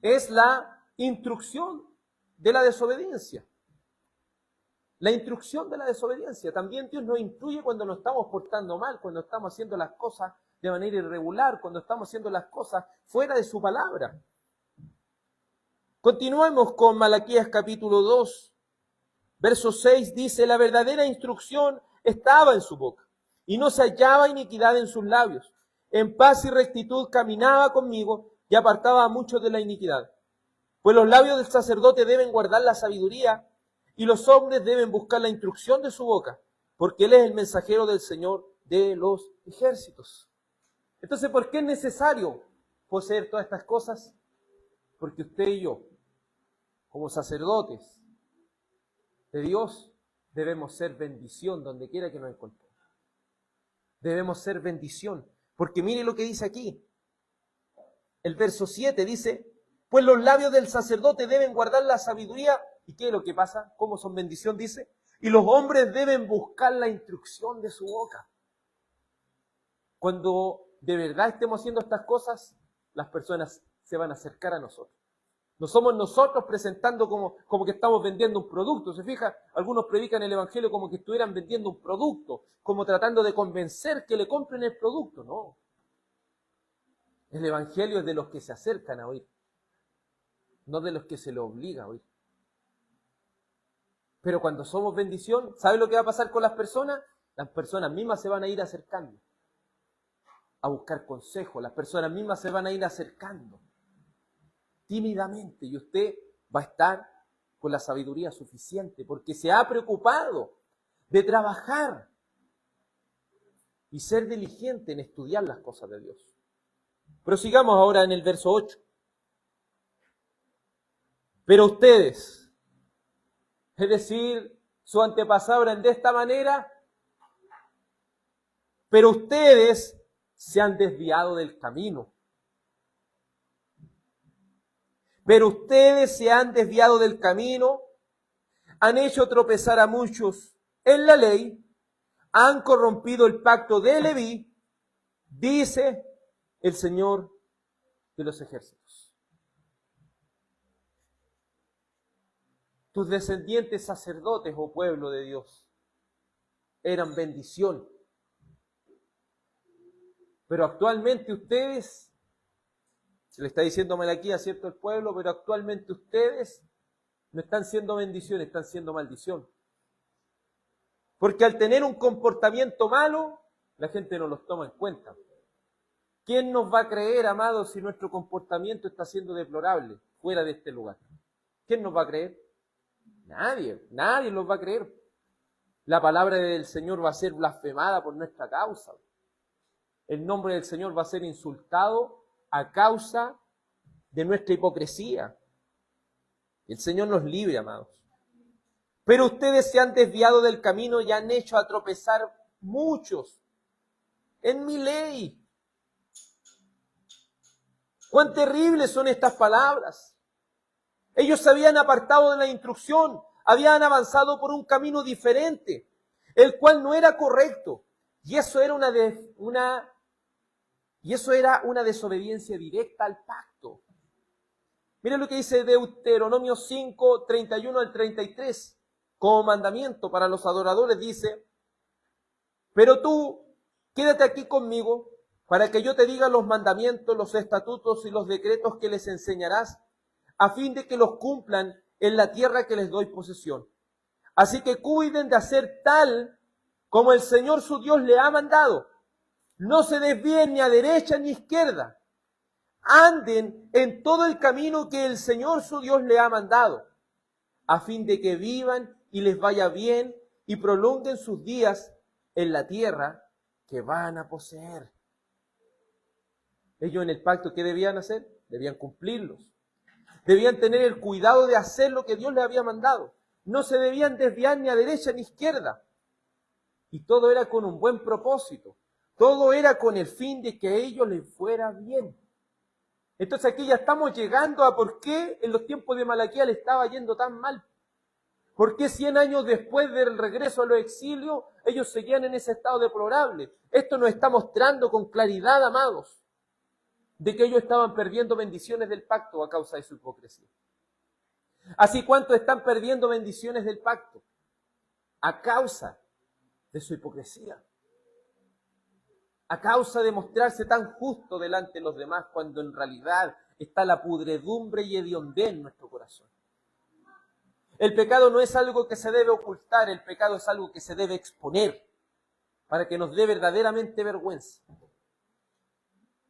Speaker 1: es la instrucción de la desobediencia. La instrucción de la desobediencia. También Dios nos instruye cuando nos estamos portando mal, cuando estamos haciendo las cosas de manera irregular, cuando estamos haciendo las cosas fuera de su palabra. Continuemos con Malaquías capítulo 2, verso 6, dice: la verdadera instrucción estaba en su boca, y no se hallaba iniquidad en sus labios. En paz y rectitud caminaba conmigo, y apartaba a muchos de la iniquidad. Pues los labios del sacerdote deben guardar la sabiduría, y los hombres deben buscar la instrucción de su boca, porque él es el mensajero del Señor de los ejércitos. Entonces, ¿por qué es necesario poseer todas estas cosas? Porque usted y yo, como sacerdotes de Dios, debemos ser bendición donde quiera que nos encontremos. Debemos ser bendición. Porque mire lo que dice aquí. El verso 7 dice: pues los labios del sacerdote deben guardar la sabiduría. ¿Y qué es lo que pasa? ¿Cómo son bendición? Dice: y los hombres deben buscar la instrucción de su boca. Cuando de verdad estemos haciendo estas cosas, las personas se van a acercar a nosotros. No somos nosotros presentando como que estamos vendiendo un producto. ¿Se fija? Algunos predican el evangelio como que estuvieran vendiendo un producto, como tratando de convencer que le compren el producto. No. El evangelio es de los que se acercan a oír, no de los que se lo obliga a oír. Pero cuando somos bendición, ¿sabe lo que va a pasar con las personas? Las personas mismas se van a ir acercando a buscar consejo. Las personas mismas se van a ir acercando tímidamente, y usted va a estar con la sabiduría suficiente porque se ha preocupado de trabajar y ser diligente en estudiar las cosas de Dios. Prosigamos ahora en el verso 8. Pero ustedes, es decir, su antepasado eran de esta manera, pero ustedes se han desviado del camino. Pero ustedes se han desviado del camino, han hecho tropezar a muchos en la ley, han corrompido el pacto de Leví, dice el Señor de los ejércitos. Tus descendientes sacerdotes, oh pueblo de Dios, eran bendición. Pero actualmente ustedes, se le está diciendo Malaquías, ¿cierto? El pueblo, pero actualmente ustedes no están siendo bendición, están siendo maldición. Porque al tener un comportamiento malo, la gente no los toma en cuenta. ¿Quién nos va a creer, amados, si nuestro comportamiento está siendo deplorable fuera de este lugar? ¿Quién nos va a creer? Nadie nos va a creer. La palabra del Señor va a ser blasfemada por nuestra causa. El nombre del Señor va a ser insultado a causa de nuestra hipocresía. El Señor nos libre, amados. Pero ustedes se han desviado del camino y han hecho a tropezar muchos en mi ley. ¡Cuán terribles son estas palabras! Ellos se habían apartado de la instrucción, habían avanzado por un camino diferente, el cual no era correcto. Y eso era una desobediencia directa al pacto. Miren lo que dice Deuteronomio 5, 31 al 33. Como mandamiento para los adoradores dice: pero tú, quédate aquí conmigo, para que yo te diga los mandamientos, los estatutos y los decretos que les enseñarás, a fin de que los cumplan en la tierra que les doy posesión. Así que cuiden de hacer tal como el Señor su Dios le ha mandado. No se desvíen ni a derecha ni a izquierda. Anden en todo el camino que el Señor su Dios le ha mandado, a fin de que vivan y les vaya bien y prolonguen sus días en la tierra que van a poseer. Ellos en el pacto, ¿qué debían hacer? Debían cumplirlos. Debían tener el cuidado de hacer lo que Dios les había mandado. No se debían desviar ni a derecha ni a izquierda. Y todo era con un buen propósito. Todo era con el fin de que a ellos les fuera bien. Entonces aquí ya estamos llegando a por qué en los tiempos de Malaquías le estaba yendo tan mal. ¿Por qué 100 años después del regreso a los exilios ellos seguían en ese estado deplorable? Esto nos está mostrando con claridad, amados, de que ellos estaban perdiendo bendiciones del pacto a causa de su hipocresía. Así, ¿cuántos están perdiendo bendiciones del pacto? A causa de su hipocresía. A causa de mostrarse tan justo delante de los demás, cuando en realidad está la pudredumbre y hediondez en nuestro corazón. El pecado no es algo que se debe ocultar, el pecado es algo que se debe exponer, para que nos dé verdaderamente vergüenza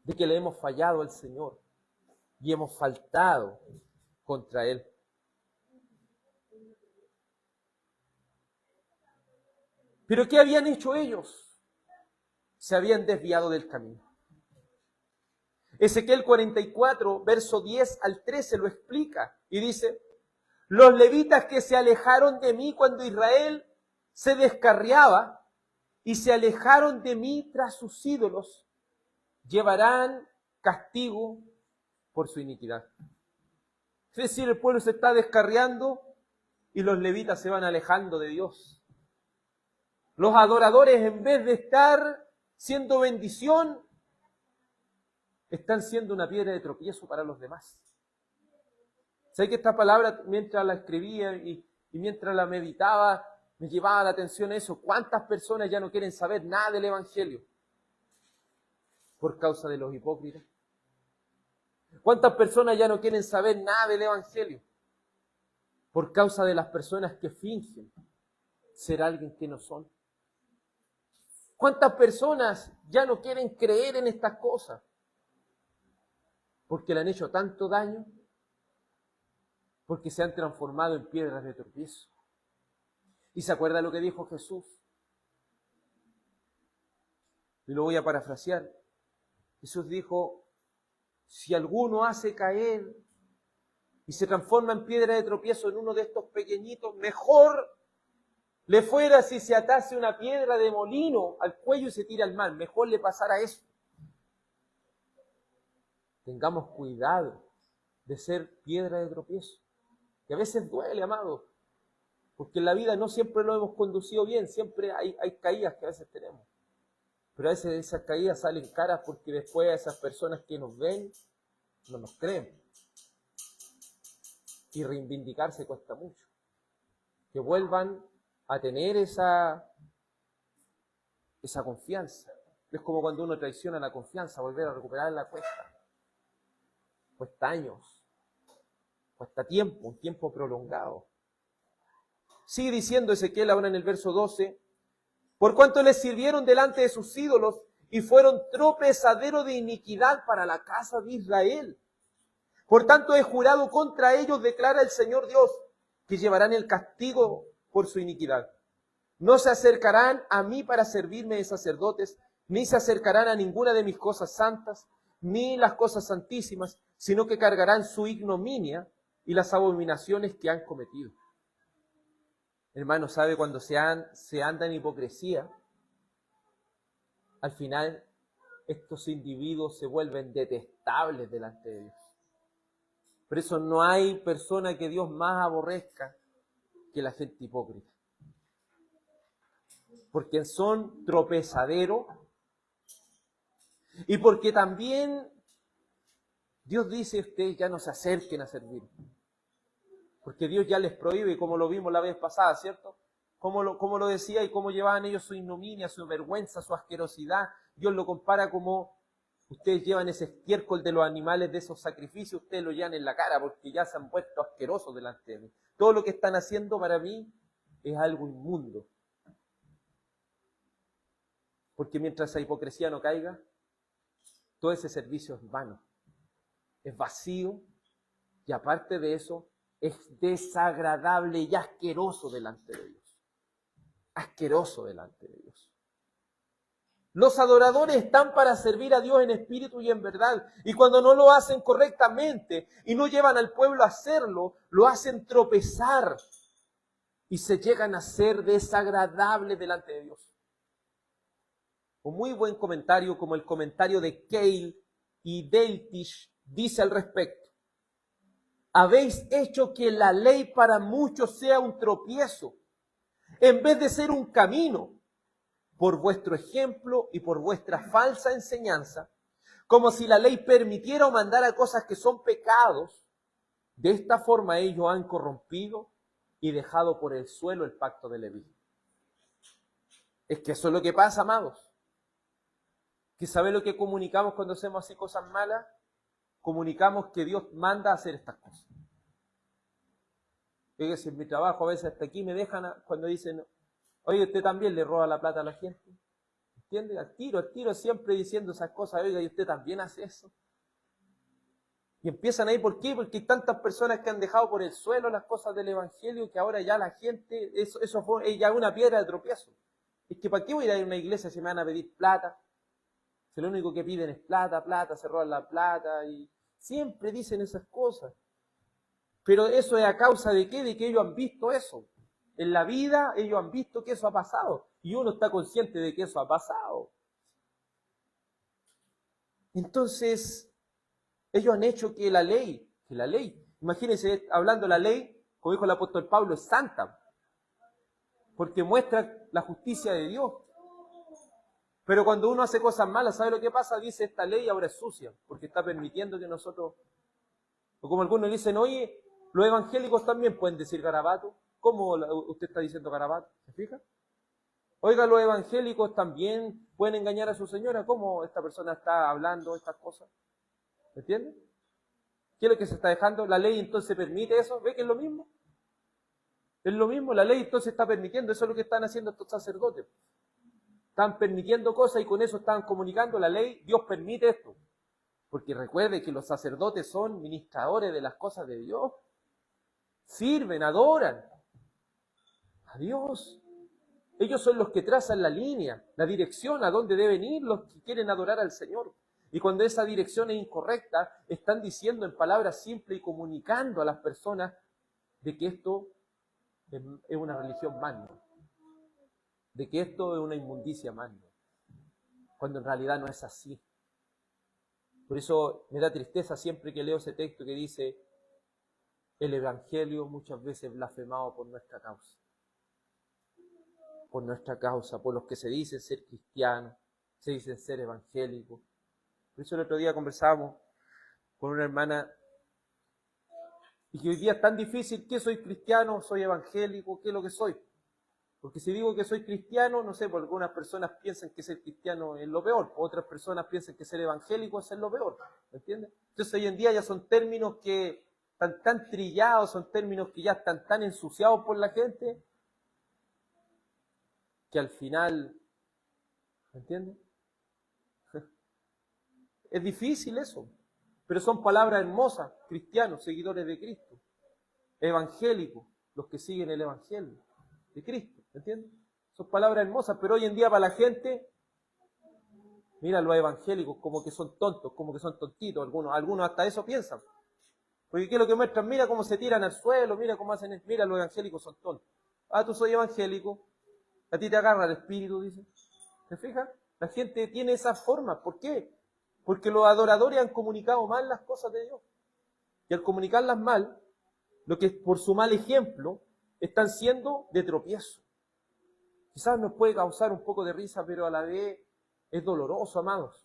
Speaker 1: de que le hemos fallado al Señor y hemos faltado contra Él. ¿Pero qué habían hecho ellos? Se habían desviado del camino. Ezequiel 44, verso 10 al 13 lo explica y dice: los levitas que se alejaron de mí cuando Israel se descarriaba y se alejaron de mí tras sus ídolos, llevarán castigo por su iniquidad. Es decir, el pueblo se está descarriando y los levitas se van alejando de Dios. Los adoradores, en vez de estar siendo bendición, están siendo una piedra de tropiezo para los demás. Sé que esta palabra, mientras la escribía y mientras la meditaba, me llevaba la atención eso. ¿Cuántas personas ya no quieren saber nada del Evangelio por causa de los hipócritas? ¿Cuántas personas ya no quieren saber nada del Evangelio por causa de las personas que fingen ser alguien que no son? ¿Cuántas personas ya no quieren creer en estas cosas porque le han hecho tanto daño? Porque se han transformado en piedras de tropiezo. ¿Y se acuerda lo que dijo Jesús? Y lo voy a parafrasear. Jesús dijo: si alguno hace caer y se transforma en piedra de tropiezo en uno de estos pequeñitos, mejor le fuera si se atase una piedra de molino al cuello y se tira al mar. Mejor le pasara eso. Tengamos cuidado de ser piedra de tropiezo. Y a veces duele, amado, porque en la vida no siempre lo hemos conducido bien, siempre hay caídas que a veces tenemos. Pero a veces esas caídas salen caras porque después a esas personas que nos ven no nos creen. Y reivindicarse cuesta mucho. Que vuelvan a tener esa confianza. Es como cuando uno traiciona la confianza, volver a recuperarla cuesta. Cuesta años. Cuesta tiempo, un tiempo prolongado. Sigue diciendo Ezequiel ahora en el verso 12, por cuanto les sirvieron delante de sus ídolos y fueron tropezadero de iniquidad para la casa de Israel. Por tanto he jurado contra ellos, declara el Señor Dios, que llevarán el castigo por su iniquidad. No se acercarán a mí para servirme de sacerdotes, ni se acercarán a ninguna de mis cosas santas, ni las cosas santísimas, sino que cargarán su ignominia y las abominaciones que han cometido. Hermano, ¿sabe? Cuando se anda en hipocresía, al final estos individuos se vuelven detestables delante de Dios. Por eso no hay persona que Dios más aborrezca que la gente hipócrita. Porque son tropezadero y porque también Dios dice, ustedes ya no se acerquen a servir. Porque Dios ya les prohíbe, como lo vimos la vez pasada, ¿cierto? Como lo decía y cómo llevaban ellos su ignominia, su vergüenza, su asquerosidad. Dios lo compara como ustedes llevan ese estiércol de los animales de esos sacrificios, ustedes lo llevan en la cara porque ya se han puesto asquerosos delante de mí. Todo lo que están haciendo para mí es algo inmundo. Porque mientras esa hipocresía no caiga, todo ese servicio es vano, es vacío y aparte de eso, es desagradable y asqueroso delante de Dios. Asqueroso delante de Dios. Los adoradores están para servir a Dios en espíritu y en verdad. Y cuando no lo hacen correctamente y no llevan al pueblo a hacerlo, lo hacen tropezar y se llegan a ser desagradables delante de Dios. Un muy buen comentario, como el comentario de Keil y Deltish, dice al respecto. Habéis hecho que la ley para muchos sea un tropiezo, en vez de ser un camino, por vuestro ejemplo y por vuestra falsa enseñanza, como si la ley permitiera o mandara cosas que son pecados. De esta forma ellos han corrompido y dejado por el suelo el pacto de Leví. Es que eso es lo que pasa, amados. ¿Que sabe lo que comunicamos cuando hacemos así cosas malas? Comunicamos que Dios manda a hacer estas cosas. Fíjese, en mi trabajo a veces hasta aquí me dejan cuando dicen, oye, usted también le roba la plata a la gente. ¿Entiende? Al tiro, siempre diciendo esas cosas, oiga, y usted también hace eso. Y empiezan ahí, ¿por qué? Porque hay tantas personas que han dejado por el suelo las cosas del Evangelio que ahora ya la gente, eso fue ya una piedra de tropiezo. Es que ¿para qué voy a ir a una iglesia si me van a pedir plata? Si lo único que piden es plata, se roban la plata y siempre dicen esas cosas. Pero eso es a causa de ¿qué? De que ellos han visto eso. En la vida ellos han visto que eso ha pasado y uno está consciente de que eso ha pasado. Entonces, ellos han hecho que la ley, imagínense, hablando de la ley, como dijo el apóstol Pablo, es santa, porque muestra la justicia de Dios. Pero cuando uno hace cosas malas, ¿sabe lo que pasa? Dice, esta ley ahora es sucia, porque está permitiendo que nosotros, o como algunos dicen, oye, los evangélicos también pueden decir garabato. ¿Cómo usted está diciendo garabato? ¿Se fija? Oiga, los evangélicos también pueden engañar a su señora. ¿Cómo esta persona está hablando estas cosas? ¿Me entiende? ¿Qué es lo que se está dejando? ¿La ley entonces permite eso? ¿Ve que es lo mismo? Es lo mismo, la ley entonces está permitiendo. Eso es lo que están haciendo estos sacerdotes. Están permitiendo cosas y con eso están comunicando la ley. Dios permite esto. Porque recuerde que los sacerdotes son ministradores de las cosas de Dios. Sirven, adoran a Dios. Ellos son los que trazan la línea, la dirección a dónde deben ir los que quieren adorar al Señor. Y cuando esa dirección es incorrecta, están diciendo en palabras simples y comunicando a las personas de que esto es una religión magna, de que esto es una inmundicia magna, cuando en realidad no es así. Por eso me da tristeza siempre que leo ese texto que dice, el Evangelio muchas veces blasfemado por nuestra causa. Por nuestra causa, por los que se dicen ser cristianos, se dicen ser evangélicos. Por eso el otro día conversábamos con una hermana y que hoy día es tan difícil, ¿qué soy cristiano? ¿Soy evangélico? ¿Qué es lo que soy? Porque si digo que soy cristiano, no sé, porque algunas personas piensan que ser cristiano es lo peor, otras personas piensan que ser evangélico es lo peor, ¿me entiendes? Entonces hoy en día ya son términos que están tan trillados, son términos que ya están tan ensuciados por la gente, que al final, ¿me entiendes? Es difícil eso, pero son palabras hermosas, cristianos, seguidores de Cristo, evangélicos, los que siguen el evangelio de Cristo, ¿me entiendes? Son palabras hermosas, pero hoy en día para la gente, mira, los evangélicos como que son tontos, como que son tontitos, algunos hasta eso piensan. Porque ¿qué es lo que muestran? Mira cómo se tiran al suelo, mira cómo hacen, mira, los evangélicos son tontos. Ah, tú soy evangélico, a ti te agarra el espíritu, dice. ¿Te fijas? La gente tiene esa forma. ¿Por qué? Porque los adoradores han comunicado mal las cosas de Dios. Y al comunicarlas mal, lo que por su mal ejemplo, están siendo de tropiezo. Quizás nos puede causar un poco de risa, pero a la vez es doloroso, amados.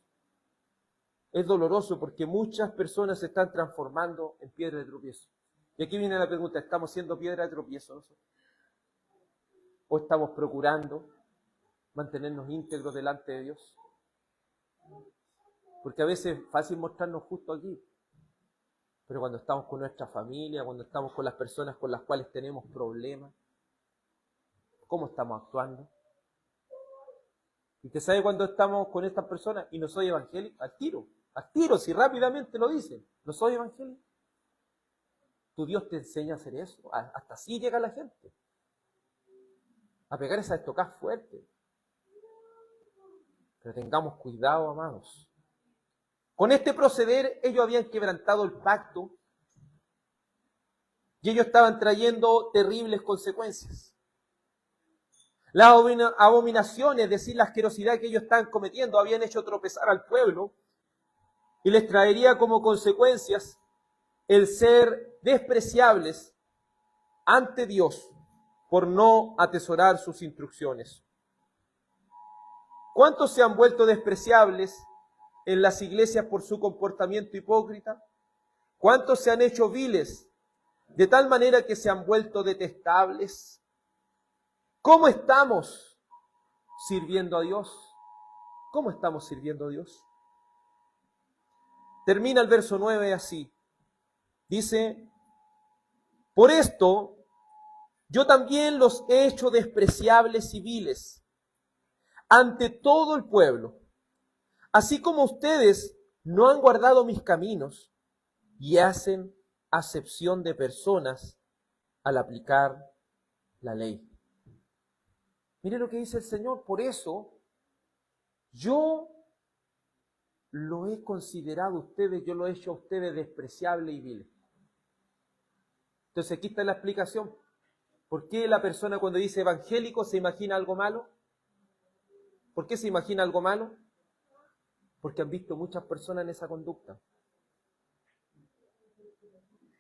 Speaker 1: Es doloroso porque muchas personas se están transformando en piedra de tropiezo. Y aquí viene la pregunta, ¿estamos siendo piedra de tropiezo nosotros? ¿O estamos procurando mantenernos íntegros delante de Dios? Porque a veces es fácil mostrarnos justo aquí, pero cuando estamos con nuestra familia, cuando estamos con las personas con las cuales tenemos problemas, ¿cómo estamos actuando? ¿Y usted sabe cuando estamos con estas personas y no soy evangélico? Al tiro, si rápidamente lo dice, no soy evangélico. Tu Dios te enseña a hacer eso, hasta así llega la gente, a pegar esa estocada fuerte. Pero tengamos cuidado, amados. Con este proceder, ellos habían quebrantado el pacto y ellos estaban trayendo terribles consecuencias. Las abominaciones, es decir, la asquerosidad que ellos estaban cometiendo, habían hecho tropezar al pueblo y les traería como consecuencias el ser despreciables ante Dios por no atesorar sus instrucciones. ¿Cuántos se han vuelto despreciables en las iglesias por su comportamiento hipócrita? ¿Cuántos se han hecho viles de tal manera que se han vuelto detestables? ¿Cómo estamos sirviendo a Dios? ¿Cómo estamos sirviendo a Dios? Termina el verso 9 así. Dice, por esto yo también los he hecho despreciables y viles ante todo el pueblo, así como ustedes no han guardado mis caminos y hacen acepción de personas al aplicar la ley. Mire lo que dice el Señor, por eso yo lo he considerado a ustedes, yo lo he hecho a ustedes despreciable y vil. Entonces aquí está la explicación. ¿Por qué la persona cuando dice evangélico se imagina algo malo? ¿Por qué se imagina algo malo? Porque han visto muchas personas en esa conducta.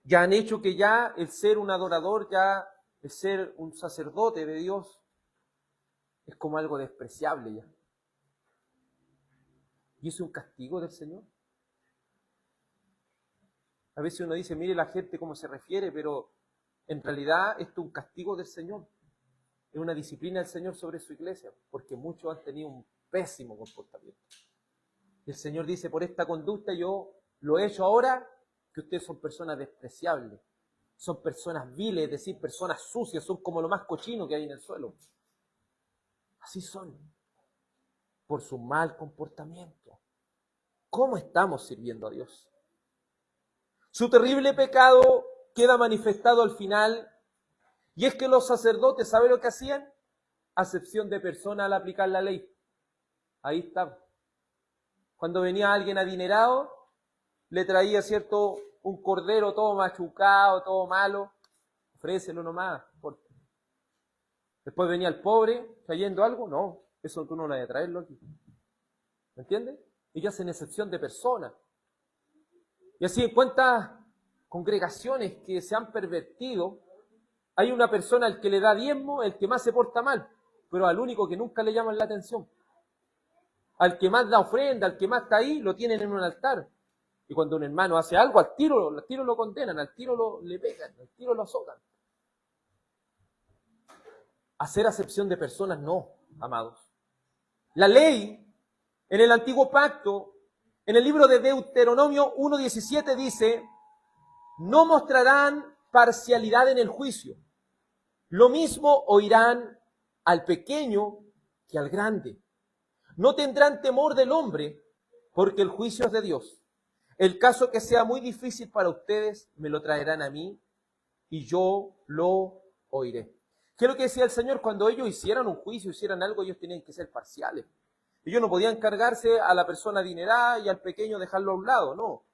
Speaker 1: Ya han hecho que ya el ser un adorador, ya el ser un sacerdote de Dios, es como algo despreciable ya. ¿Y es un castigo del Señor? A veces uno dice, mire la gente cómo se refiere, pero en realidad esto es un castigo del Señor. Es una disciplina del Señor sobre su iglesia, porque muchos han tenido un pésimo comportamiento. Y el Señor dice, por esta conducta yo lo he hecho ahora, que ustedes son personas despreciables, son personas viles, es decir, personas sucias, son como lo más cochino que hay en el suelo. Así son, por su mal comportamiento. ¿Cómo estamos sirviendo a Dios? Su terrible pecado queda manifestado al final, y es que los sacerdotes, ¿saben lo que hacían? Acepción de persona al aplicar la ley. Ahí está. Cuando venía alguien adinerado, le traía, ¿cierto?, un cordero todo machucado, todo malo, ofrécelo nomás. Después venía el pobre, trayendo algo, no, eso tú no lo vas a traerlo aquí. ¿Me entiendes? Ellos hacen excepción de persona. Y así en cuántas congregaciones que se han pervertido, hay una persona al que le da diezmo, el que más se porta mal, pero al único que nunca le llaman la atención. Al que más da ofrenda, al que más está ahí, lo tienen en un altar. Y cuando un hermano hace algo, al tiro lo condenan, al tiro le pegan, al tiro lo azotan. Hacer acepción de personas no, amados. La ley, en el Antiguo Pacto, en el libro de Deuteronomio 1:17 dice No mostrarán parcialidad en el juicio. Lo mismo oirán al pequeño que al grande. No tendrán temor del hombre, porque el juicio es de Dios. El caso que sea muy difícil para ustedes, me lo traerán a mí y yo lo oiré. ¿Qué es lo que decía el Señor? Cuando ellos hicieran un juicio, hicieran algo, ellos tenían que ser parciales. Ellos no podían cargarse a la persona adinerada y al pequeño dejarlo a un lado, no.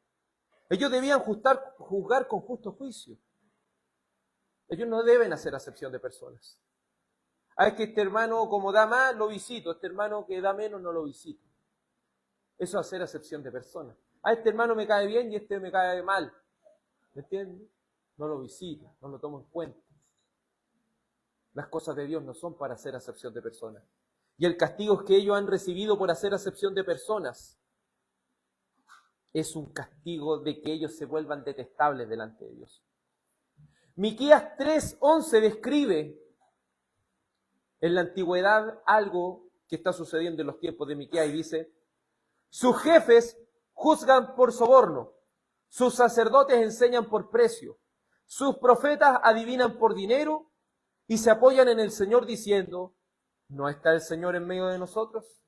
Speaker 1: Ellos debían juzgar con justo juicio. Ellos no deben hacer acepción de personas. Es que este hermano como da más, lo visito. Este hermano que da menos, no lo visito. Eso es hacer acepción de personas. Este hermano me cae bien y este me cae mal. ¿Me entiendes? No lo visito, no lo tomo en cuenta. Las cosas de Dios no son para hacer acepción de personas. Y el castigo que ellos han recibido por hacer acepción de personas es un castigo de que ellos se vuelvan detestables delante de Dios. Miqueas 3:11 describe en la antigüedad algo que está sucediendo en los tiempos de Miqueas y dice: sus jefes juzgan por soborno, sus sacerdotes enseñan por precio, sus profetas adivinan por dinero y se apoyan en el Señor diciendo: ¿no está el Señor en medio de nosotros?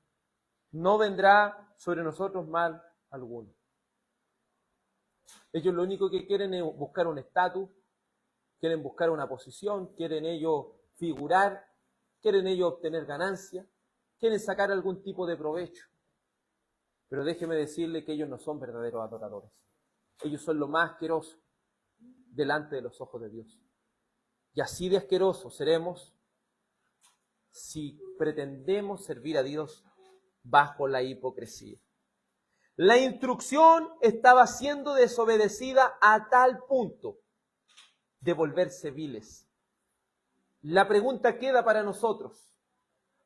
Speaker 1: No vendrá sobre nosotros mal alguno. Ellos lo único que quieren es buscar un estatus, quieren buscar una posición, quieren ellos figurar, quieren ellos obtener ganancia, quieren sacar algún tipo de provecho. Pero déjeme decirle que ellos no son verdaderos adoradores. Ellos son lo más asqueroso delante de los ojos de Dios. Y así de asquerosos seremos si pretendemos servir a Dios bajo la hipocresía. La instrucción estaba siendo desobedecida a tal punto de volverse viles. La pregunta queda para nosotros,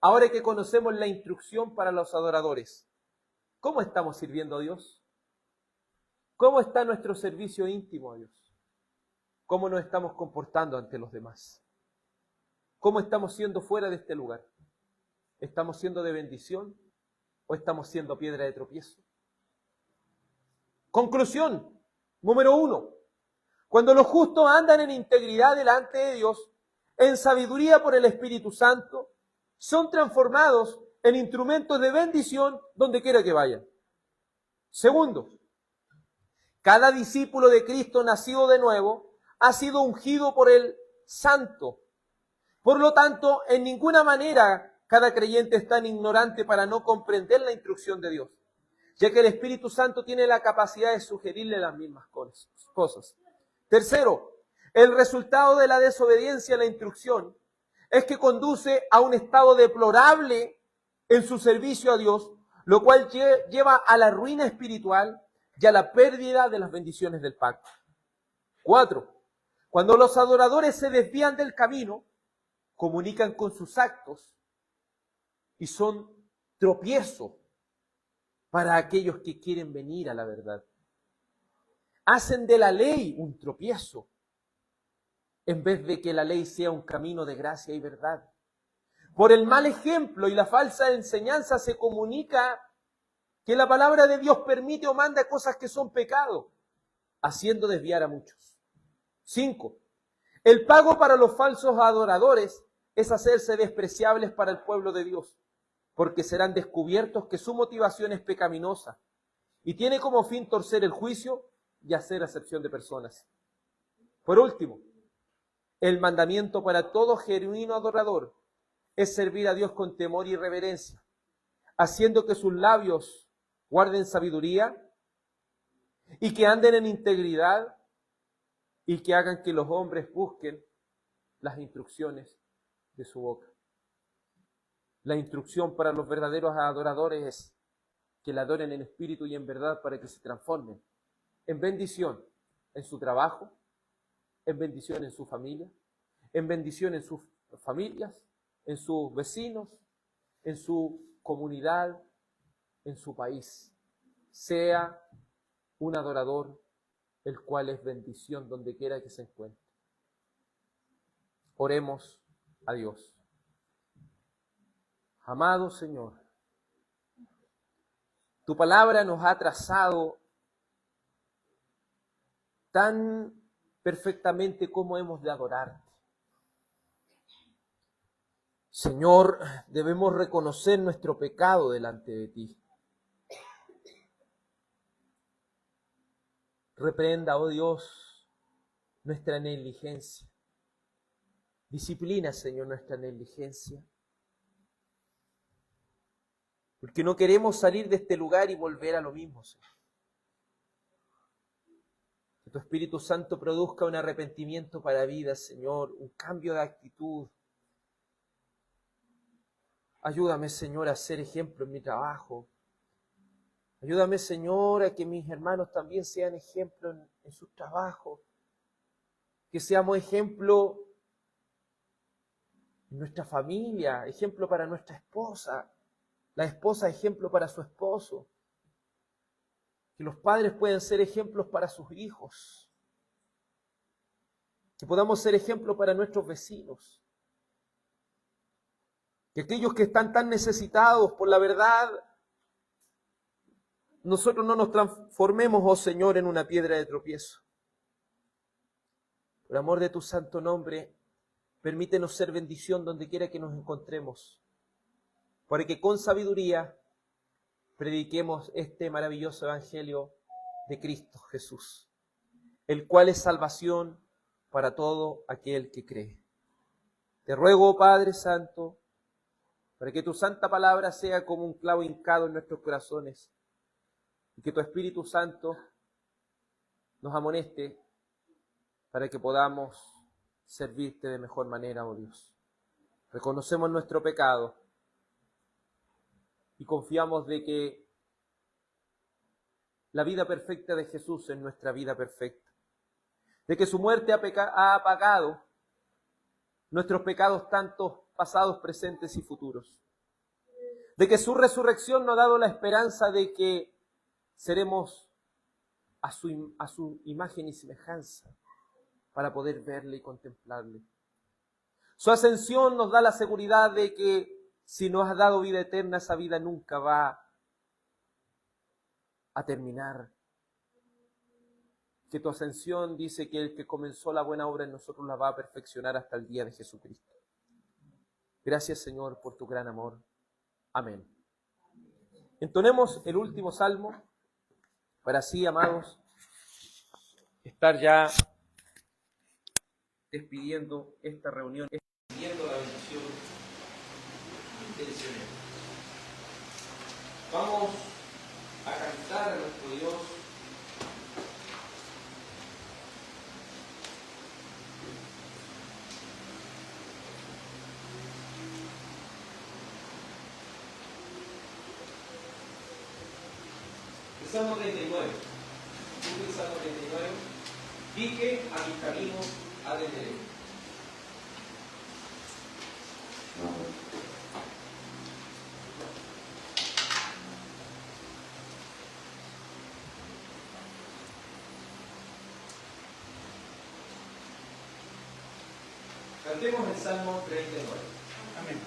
Speaker 1: ahora que conocemos la instrucción para los adoradores: ¿cómo estamos sirviendo a Dios? ¿Cómo está nuestro servicio íntimo a Dios? ¿Cómo nos estamos comportando ante los demás? ¿Cómo estamos siendo fuera de este lugar? ¿Estamos siendo de bendición o estamos siendo piedra de tropiezo? Conclusión, número 1. Cuando los justos andan en integridad delante de Dios, en sabiduría por el Espíritu Santo, son transformados en instrumentos de bendición donde quiera que vayan. Segundo, cada discípulo de Cristo nacido de nuevo ha sido ungido por el Santo. Por lo tanto, en ninguna manera cada creyente es tan ignorante para no comprender la instrucción de Dios, ya que el Espíritu Santo tiene la capacidad de sugerirle las mismas cosas. Tercero, el resultado de la desobediencia a la instrucción es que conduce a un estado deplorable en su servicio a Dios, lo cual lleva a la ruina espiritual y a la pérdida de las bendiciones del pacto. 4. Cuando los adoradores se desvían del camino, comunican con sus actos y son tropiezo para aquellos que quieren venir a la verdad. Hacen de la ley un tropiezo en vez de que la ley sea un camino de gracia y verdad. Por el mal ejemplo y la falsa enseñanza se comunica que la palabra de Dios permite o manda cosas que son pecado, haciendo desviar a muchos. 5. El pago para los falsos adoradores es hacerse despreciables para el pueblo de Dios, porque serán descubiertos que su motivación es pecaminosa y tiene como fin torcer el juicio y hacer acepción de personas. Por último, el mandamiento para todo genuino adorador es servir a Dios con temor y reverencia, haciendo que sus labios guarden sabiduría y que anden en integridad y que hagan que los hombres busquen las instrucciones de su boca. La instrucción para los verdaderos adoradores es que la adoren en espíritu y en verdad para que se transformen en bendición en su trabajo, en bendición en su familia, en bendición en sus familias, en sus vecinos, en su comunidad, en su país. Sea un adorador el cual es bendición donde quiera que se encuentre. Oremos a Dios. Amado Señor, tu palabra nos ha trazado tan perfectamente cómo hemos de adorarte. Señor, debemos reconocer nuestro pecado delante de ti. Reprenda, oh Dios, nuestra negligencia. Disciplina, Señor, nuestra negligencia. Porque no queremos salir de este lugar y volver a lo mismo, Señor. Que tu Espíritu Santo produzca un arrepentimiento para vida, Señor, un cambio de actitud. Ayúdame, Señor, a ser ejemplo en mi trabajo. Ayúdame, Señor, a que mis hermanos también sean ejemplo en sus trabajos. Que seamos ejemplo en nuestra familia, ejemplo para nuestra esposa. La esposa, ejemplo para su esposo. Que los padres puedan ser ejemplos para sus hijos. Que podamos ser ejemplo para nuestros vecinos. Que aquellos que están tan necesitados por la verdad, nosotros no nos transformemos, oh Señor, en una piedra de tropiezo. Por amor de tu santo nombre, permítenos ser bendición donde quiera que nos encontremos, para que con sabiduría prediquemos este maravilloso evangelio de Cristo Jesús, el cual es salvación para todo aquel que cree. Te ruego, Padre Santo, para que tu santa palabra sea como un clavo hincado en nuestros corazones, y que tu Espíritu Santo nos amoneste para que podamos servirte de mejor manera, oh Dios. Reconocemos nuestro pecado y confiamos de que la vida perfecta de Jesús es nuestra vida perfecta, de que su muerte ha apagado nuestros pecados tantos pasados, presentes y futuros, de que su resurrección nos ha dado la esperanza de que seremos a su imagen y semejanza para poder verle y contemplarle. Su ascensión nos da la seguridad de que si nos ha dado vida eterna, esa vida nunca va a terminar. Que tu ascensión dice que el que comenzó la buena obra en nosotros la va a perfeccionar hasta el día de Jesucristo. Gracias, Señor, por tu gran amor. Amén. Entonemos el último salmo para así, amados, estar ya despidiendo esta reunión, despidiendo la bendición del Señor. Vamos a cantar a nuestro Dios. El Salmo 39. El Salmo 39. Dije a mis caminos atenderé. Cantemos el Salmo 39. Amén.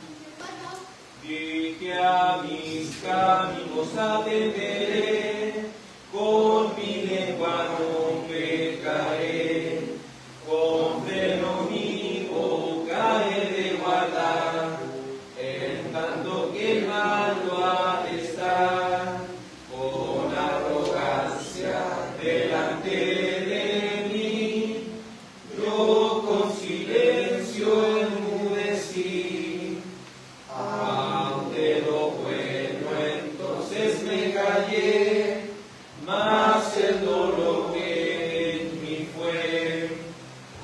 Speaker 1: Dije a mis caminos atenderé, con mi lengua no pecaré, con freno mi boca he de guardar, en tanto que el malo ha de estar, con arrogancia delante de mí, yo con silencio enmudecí, ante lo bueno entonces me callé, mas el dolor que en mí fue,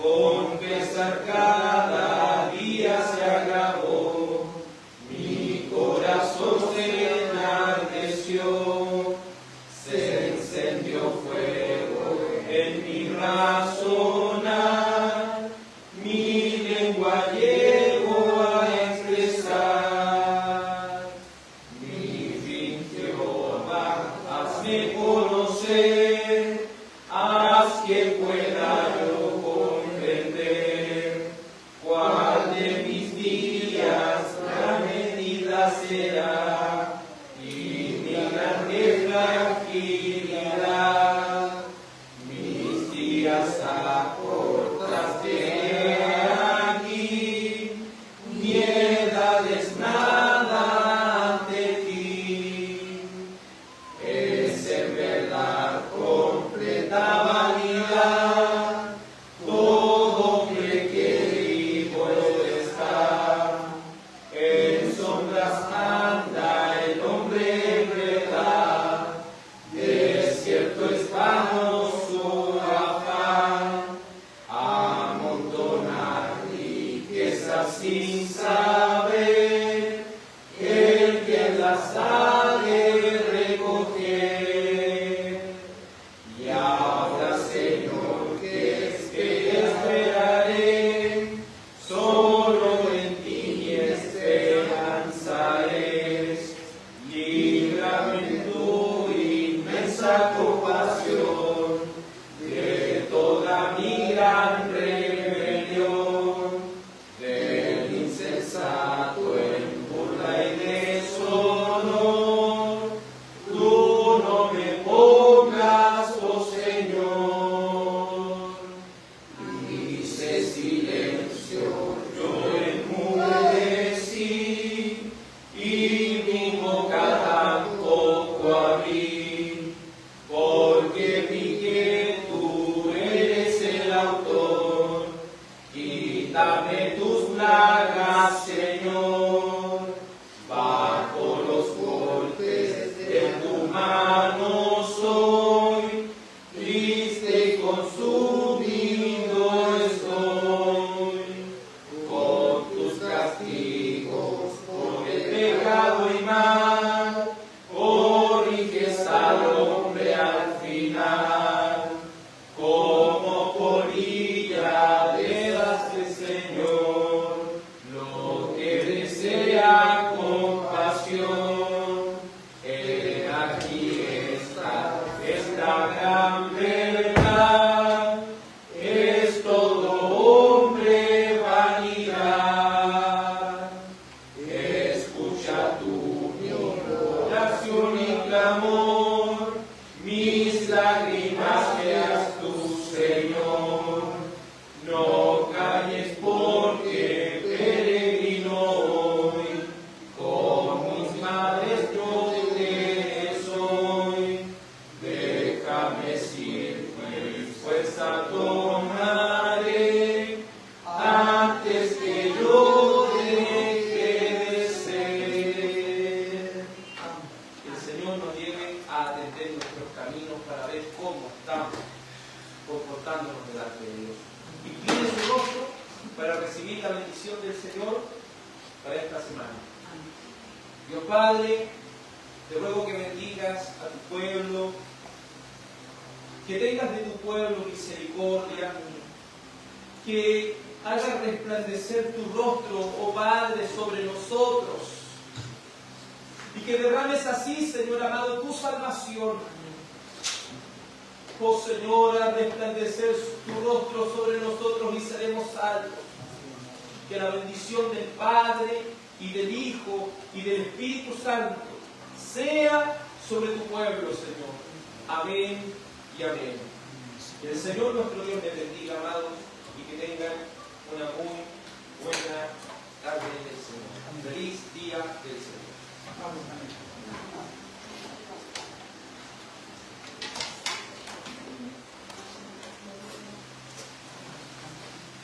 Speaker 1: con pesar cada día se agravó, mi corazón se enardeció, se encendió fuego en mi razonar, mi lengua llegó a expresar, mi fin Jehová, hazme conocer, haz que pueda yo comprender, cuál de mis días la medida será, y mi grande fragilidad, mis días
Speaker 2: acoger. Y ahora, Señor, que esperaré, solo en ti mi esperanza es. Líbrame en tu inmensa compasión de toda mi gran rebelión, del insensato en burla y deshonor. Tú no me pongas, oh Señor. Hice silencio, yo enmudecí, y mi boca tampoco abrí, porque vi que tú eres el autor. Quítame tus plagas, Señor, bajo los golpes de tu mano soy, triste y consumido estoy, con tus castigos por el pecado y mal, corriges al hombre al final, como polilla le das, Señor, lo que desea compasión. Aquí está esta gran verdad, es todo hombre vanidad. Escucha tú mi oración y clamor, mis lágrimas veas tú, Señor. No calles porque peregrino hoy, con mis madres yo te soy. Déjame ir, mi fuerza tomaré, antes que yo deje de ser. Que el Señor nos lleve a atender nuestros caminos para ver cómo estamos comportándonos delante de Dios. Incline su rostro para recibir la bendición del Señor para esta semana. Dios Padre, te ruego que bendigas a tu pueblo, que tengas de tu pueblo misericordia, que hagas resplandecer tu rostro, oh Padre, sobre nosotros, y que derrames así, Señor amado, tu salvación. Oh Señor, haz resplandecer tu rostro sobre nosotros y seremos salvos. Que la bendición del Padre y del Hijo y del Espíritu Santo sea sobre tu pueblo, Señor. Amén y amén. Que el Señor nuestro Dios les bendiga, amados, y que tengan una muy buena